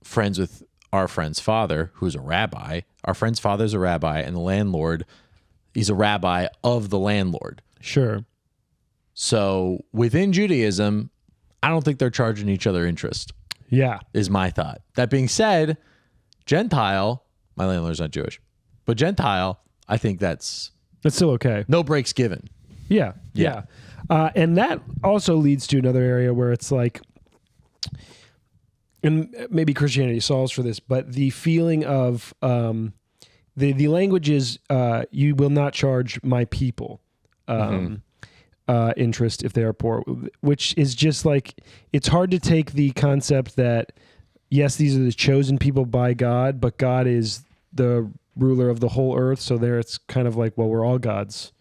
friends with our friend's father, who's a rabbi. Our friend's father's a rabbi, and the landlord, he's a rabbi of the landlord. Sure. So within Judaism, I don't think they're charging each other interest. Yeah. Is my thought. That being said, Gentile, my landlord's not Jewish, but Gentile, I think that's still okay. No breaks given. Yeah. Yeah. And that also leads to another area where it's like, and maybe Christianity solves for this, but the feeling of the language is you will not charge my people interest if they are poor, which is just like, it's hard to take the concept that, yes, these are the chosen people by God, but God is the ruler of the whole earth. So there it's kind of like, well, we're all God's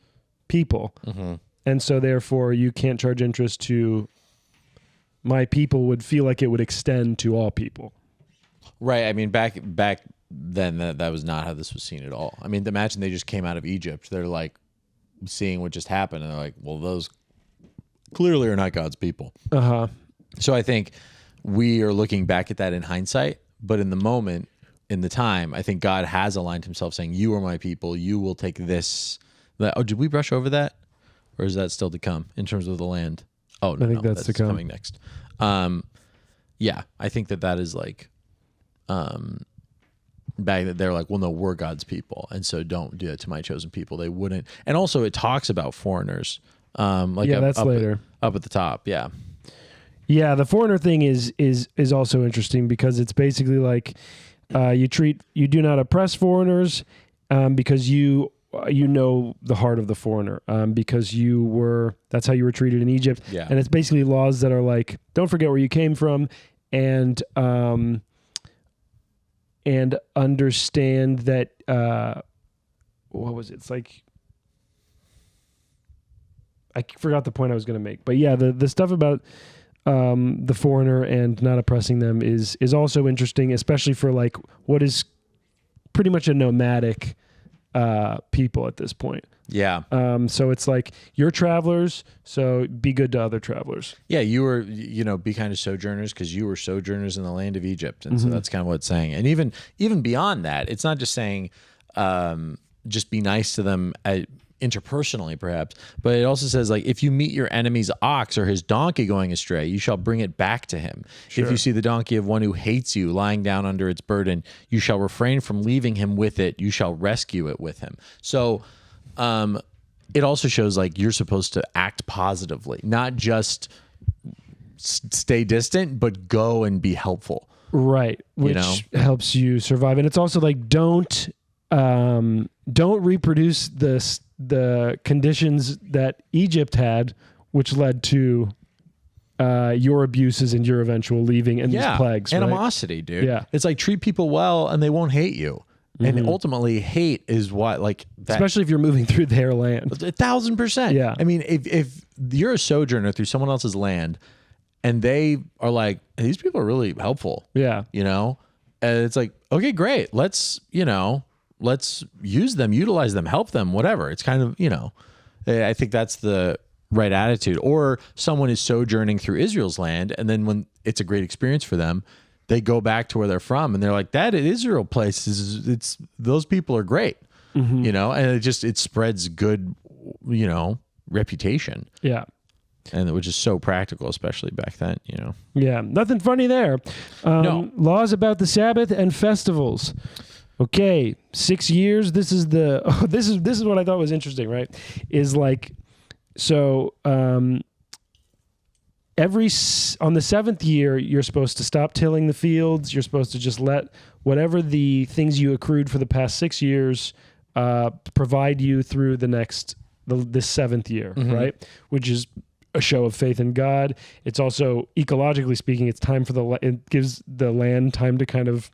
people. Mm-hmm. And so therefore you can't charge interest to my people would feel like it would extend to all people. Right. I mean, back then, that was not how this was seen at all. I mean, imagine they just came out of Egypt. They're like seeing what just happened, and they're like, well, those clearly are not God's people. Uh-huh. So I think we are looking back at that in hindsight, but in the moment, in the time, I think God has aligned himself saying, you are my people. You will take this. Oh, did we brush over that? Or is that still to come in terms of the land? Oh, no, I think that's to come. Coming next. Yeah, I think that is like, back that they're like, well, no, we're God's people, and so don't do that to my chosen people. They wouldn't. And also, it talks about foreigners. That's later up at the top. Yeah, yeah. The foreigner thing is also interesting because it's basically like you do not oppress foreigners because you know the heart of the foreigner because that's how you were treated in Egypt. Yeah. And it's basically laws that are like, don't forget where you came from, and and understand that, what was it? It's like, I forgot the point I was going to make, but yeah, the stuff about the foreigner and not oppressing them is also interesting, especially for like what is pretty much a nomadic people at this point. Yeah. So it's like you're travelers, so be good to other travelers. Yeah, you were, be kind of sojourners because you were sojourners in the land of Egypt, and so that's kind of what it's saying. And even beyond that, it's not just saying just be nice to them interpersonally, perhaps, but it also says like if you meet your enemy's ox or his donkey going astray, you shall bring it back to him. Sure. If you see the donkey of one who hates you lying down under its burden, you shall refrain from leaving him with it. You shall rescue it with him. So it also shows like you're supposed to act positively, not just stay distant, but go and be helpful. Right. Which helps you survive. And it's also like, don't reproduce the conditions that Egypt had, which led to your abuses and your eventual leaving and these plagues. Animosity, right? Dude. Yeah. It's like treat people well and they won't hate you. And ultimately, hate is what, like, that, especially if you're moving through their land. 1,000%. Yeah. I mean, if you're a sojourner through someone else's land, and they are like, these people are really helpful. Yeah. And it's like, okay, great. Let's use them, utilize them, help them, whatever. It's kind of, I think that's the right attitude. Or someone is sojourning through Israel's land, and then when it's a great experience for them, they go back to where they're from, and they're like, that Israel place it's those people are great, and it spreads good, reputation. Yeah. And which is so practical, especially back then, Yeah, nothing funny there. No. Laws about the Sabbath and festivals. Okay, 6 years. This is this is what I thought was interesting, right? Is like, so on the seventh year, you're supposed to stop tilling the fields. You're supposed to just let whatever the things you accrued for the past 6 years provide you through this seventh year, right? Which is a show of faith in God. It's also, ecologically speaking, it's time for it gives the land time to kind of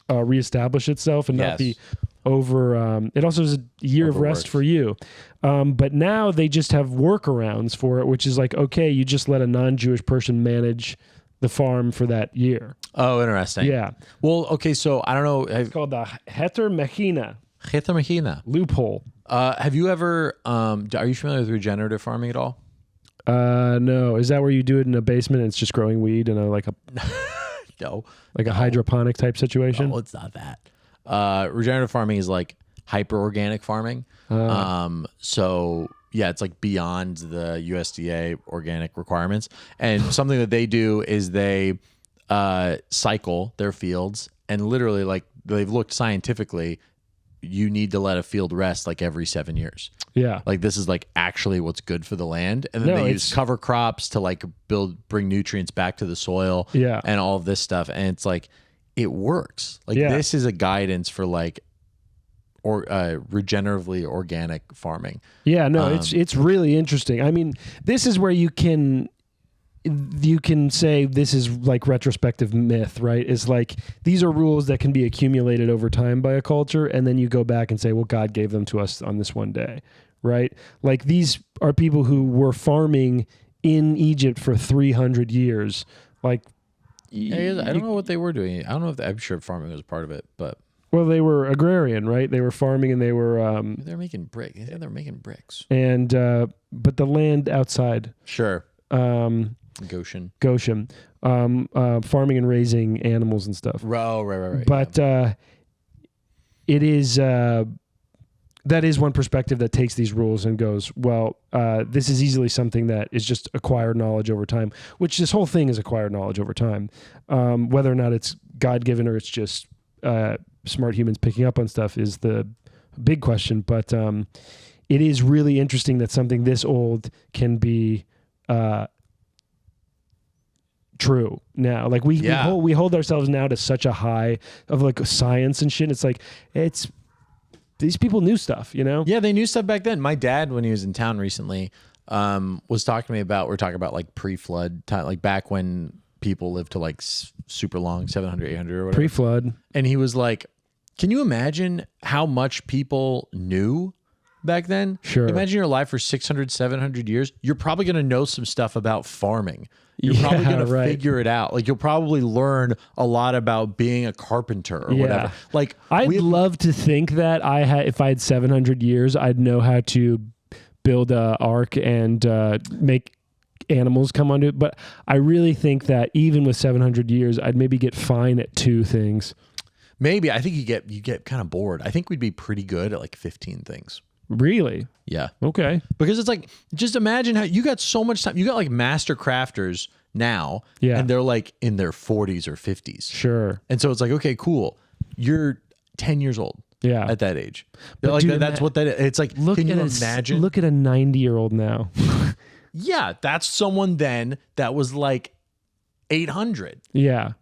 reestablish itself and not be over. It also is a year of rest for you. But now they just have workarounds for it, which is like, okay, you just let a non-Jewish person manage the farm for that year. Oh, interesting. Yeah. Well, okay, so I don't know. It's called the Heter Mechina. Heter Mechina. Loophole. Have you ever, are you familiar with regenerative farming at all? No. Is that where you do it in a basement and it's just growing weed in a hydroponic type situation? No, it's not that. Regenerative farming is like hyper organic farming. So yeah, it's like beyond the USDA organic requirements. And something that they do is they cycle their fields, and literally, like, they've looked scientifically, you need to let a field rest like every 7 years. Yeah. Like, this is like actually what's good for the land. And then they use cover crops to like bring nutrients back to the soil. Yeah. And all of this stuff. And it's like, it works. Like, this is a guidance for like regeneratively organic farming. Yeah, no, it's really interesting. I mean, this is where you can say this is like retrospective myth, right? It's like, these are rules that can be accumulated over time by a culture, and then you go back and say, well, God gave them to us on this one day, right? Like, these are people who were farming in Egypt for 300 years. Like, I don't know what they were doing. I don't know if I'm sure farming was part of it, but well, they were agrarian, right? They were farming, and they were they're making bricks. Yeah, they're making bricks. And but the land outside, sure, Goshen, farming and raising animals and stuff. Right. But it is that is one perspective that takes these rules and goes, well, this is easily something that is just acquired knowledge over time, which this whole thing is acquired knowledge over time. Whether or not it's God-given or it's just smart humans picking up on stuff is the big question. But it is really interesting that something this old can be true now. Like, we hold ourselves now to such a high of like science and shit. It's like, these people knew stuff, Yeah, they knew stuff back then. My dad, when he was in town recently, was talking to me about, we're talking about like pre-flood time, like back when people live to like super long, 700, 800 or whatever. Pre-flood. And he was like, can you imagine how much people knew back then? Sure. Imagine your life for 600, 700 years. You're probably going to know some stuff about farming. You're probably going to figure it out. Like, you'll probably learn a lot about being a carpenter or whatever. Like, I'd love to think that if I had 700 years, I'd know how to build a ark and make animals come onto it. But I really think that even with 700 years, I'd maybe get fine at 2 things. Maybe. I think you get kind of bored. I think we'd be pretty good at like 15 things. Really? Yeah. Okay. Because it's like, just imagine how you got so much time. You got like master crafters now, and they're like in their 40s or 50s. Sure. And so it's like, okay, cool. You're 10 years old. Yeah. At that age. Like, dude, that's what that is. It's like, can you imagine? Look at a 90-year-old now. Yeah. That's someone then that was like 800. Yeah.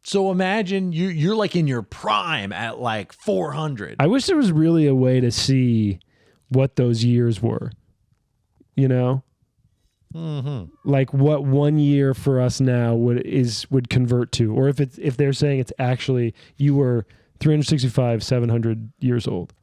So imagine you're like in your prime at like 400. I wish there was really a way to see what those years were, you know? Mm-hmm. Like what 1 year for us now would convert to, or if they're saying it's actually you were 365, 700 years old.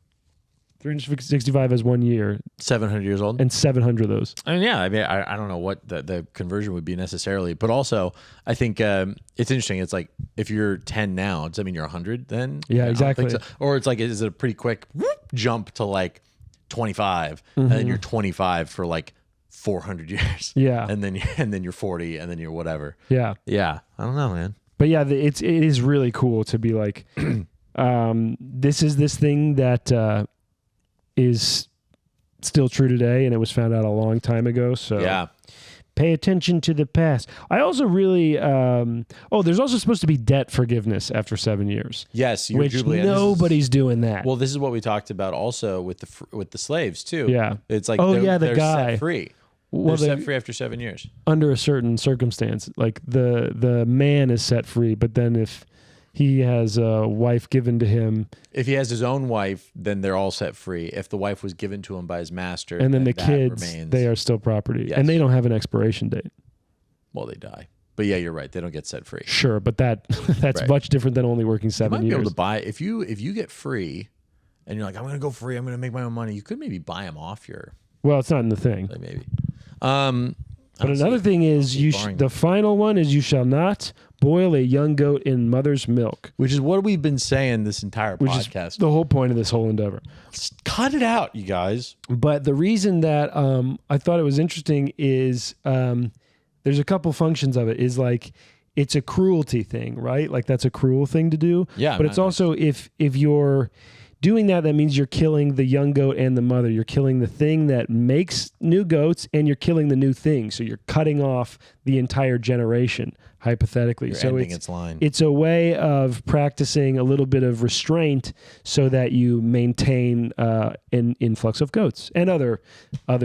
365 as 1 year. 700 years old? And 700 of those. I mean, yeah. I mean, I don't know what the conversion would be necessarily, but also I think it's interesting. It's like if you're 10 now, does that mean you're 100 then? Yeah, exactly. So. Or it's like, is it a pretty quick jump to like 25, and then you're 25 for like 400 years? Yeah. And then you're 40, and then you're whatever. Yeah. Yeah. I don't know, man. But yeah, it is really cool to be like, this is this thing that is still true today, and it was found out a long time ago. So yeah, pay attention to the past. I also really there's also supposed to be debt forgiveness after 7 years. Yes, which nobody's doing that. Well, this is what we talked about also with the slaves too. Yeah, it's like the guy set free. Well, they're set free after 7 years under a certain circumstance. Like the man is set free, but then if he has a wife given to him. If he has his own wife, then they're all set free. If the wife was given to him by his master, and then the kids, they are still property. Yes. And they don't have an expiration date. Well, they die. But yeah, you're right. They don't get set free. Sure, but that's right. Much different than only working 7 years. You might be able to buy, if you get free, and you're like, I'm going to go free, I'm going to make my own money, you could maybe buy them off your... Well, it's not in the thing. Like maybe. But another thing is, the final one is you shall not boil a young goat in mother's milk. Which is what we've been saying this entire podcast. Is the whole point of this whole endeavor. Cut it out, you guys. But the reason that I thought it was interesting is there's a couple functions of it. Is like it's a cruelty thing, right? Like that's a cruel thing to do. Yeah. But it's also if you're doing that means you're killing the young goat and the mother. You're killing the thing that makes new goats, and you're killing the new thing. So you're cutting off the entire generation, hypothetically. You're so ending its line. It's a way of practicing a little bit of restraint so that you maintain an influx of goats and other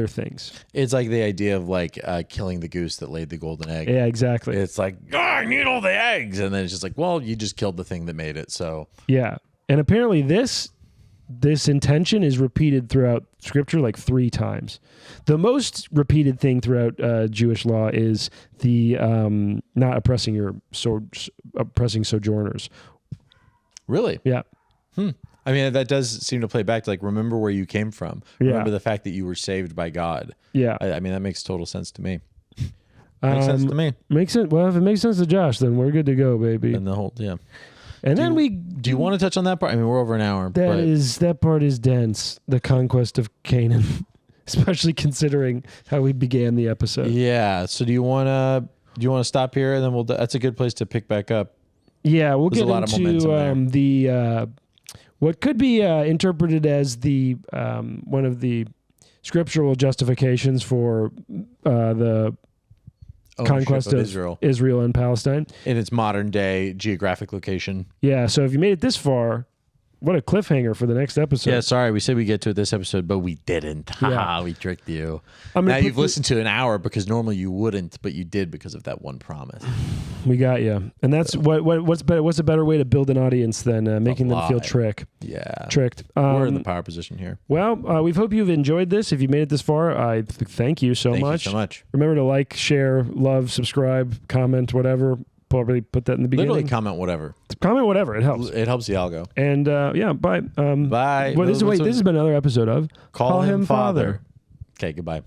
things. It's like the idea of like killing the goose that laid the golden egg. Yeah, exactly. It's like, I need all the eggs. And then it's just like, well, you just killed the thing that made it. So yeah. And apparently this intention is repeated throughout Scripture like 3 times. The most repeated thing throughout Jewish law is the not oppressing oppressing sojourners. Really? Yeah. I mean, that does seem to play back to like, remember where you came from. Remember the fact that you were saved by God. Yeah. I mean, that makes total sense to me. Makes sense to me. Makes sense. Well, if it makes sense to Josh, then we're good to go, baby. And the whole, yeah. And then do you want to touch on that part? I mean, we're over an hour. That part is dense. The conquest of Canaan, especially considering how we began the episode. Yeah. So do you want to stop here, and then that's a good place to pick back up. Yeah, we'll get into the what could be interpreted as the one of the scriptural justifications for the conquest of Israel and Palestine in its modern day geographic location. Yeah, so if you made it this far, what a cliffhanger for the next episode. Yeah, sorry, we said we get to it this episode, but we didn't. Yeah. We tricked you. Now you've listened to an hour because normally you wouldn't, but you did because of that one promise. We got you, and that's what's better. What's a better way to build an audience than making them feel tricked? We're in the power position here. Well, we hope you've enjoyed this. If you made it this far, I thank you so much. You so much. Remember to like, share, love, subscribe, comment, whatever. Probably put that in the beginning. Literally comment whatever. Comment whatever. It helps. It helps the algo. And yeah, bye. Bye. This has been another episode of Call Him Father. Okay, goodbye.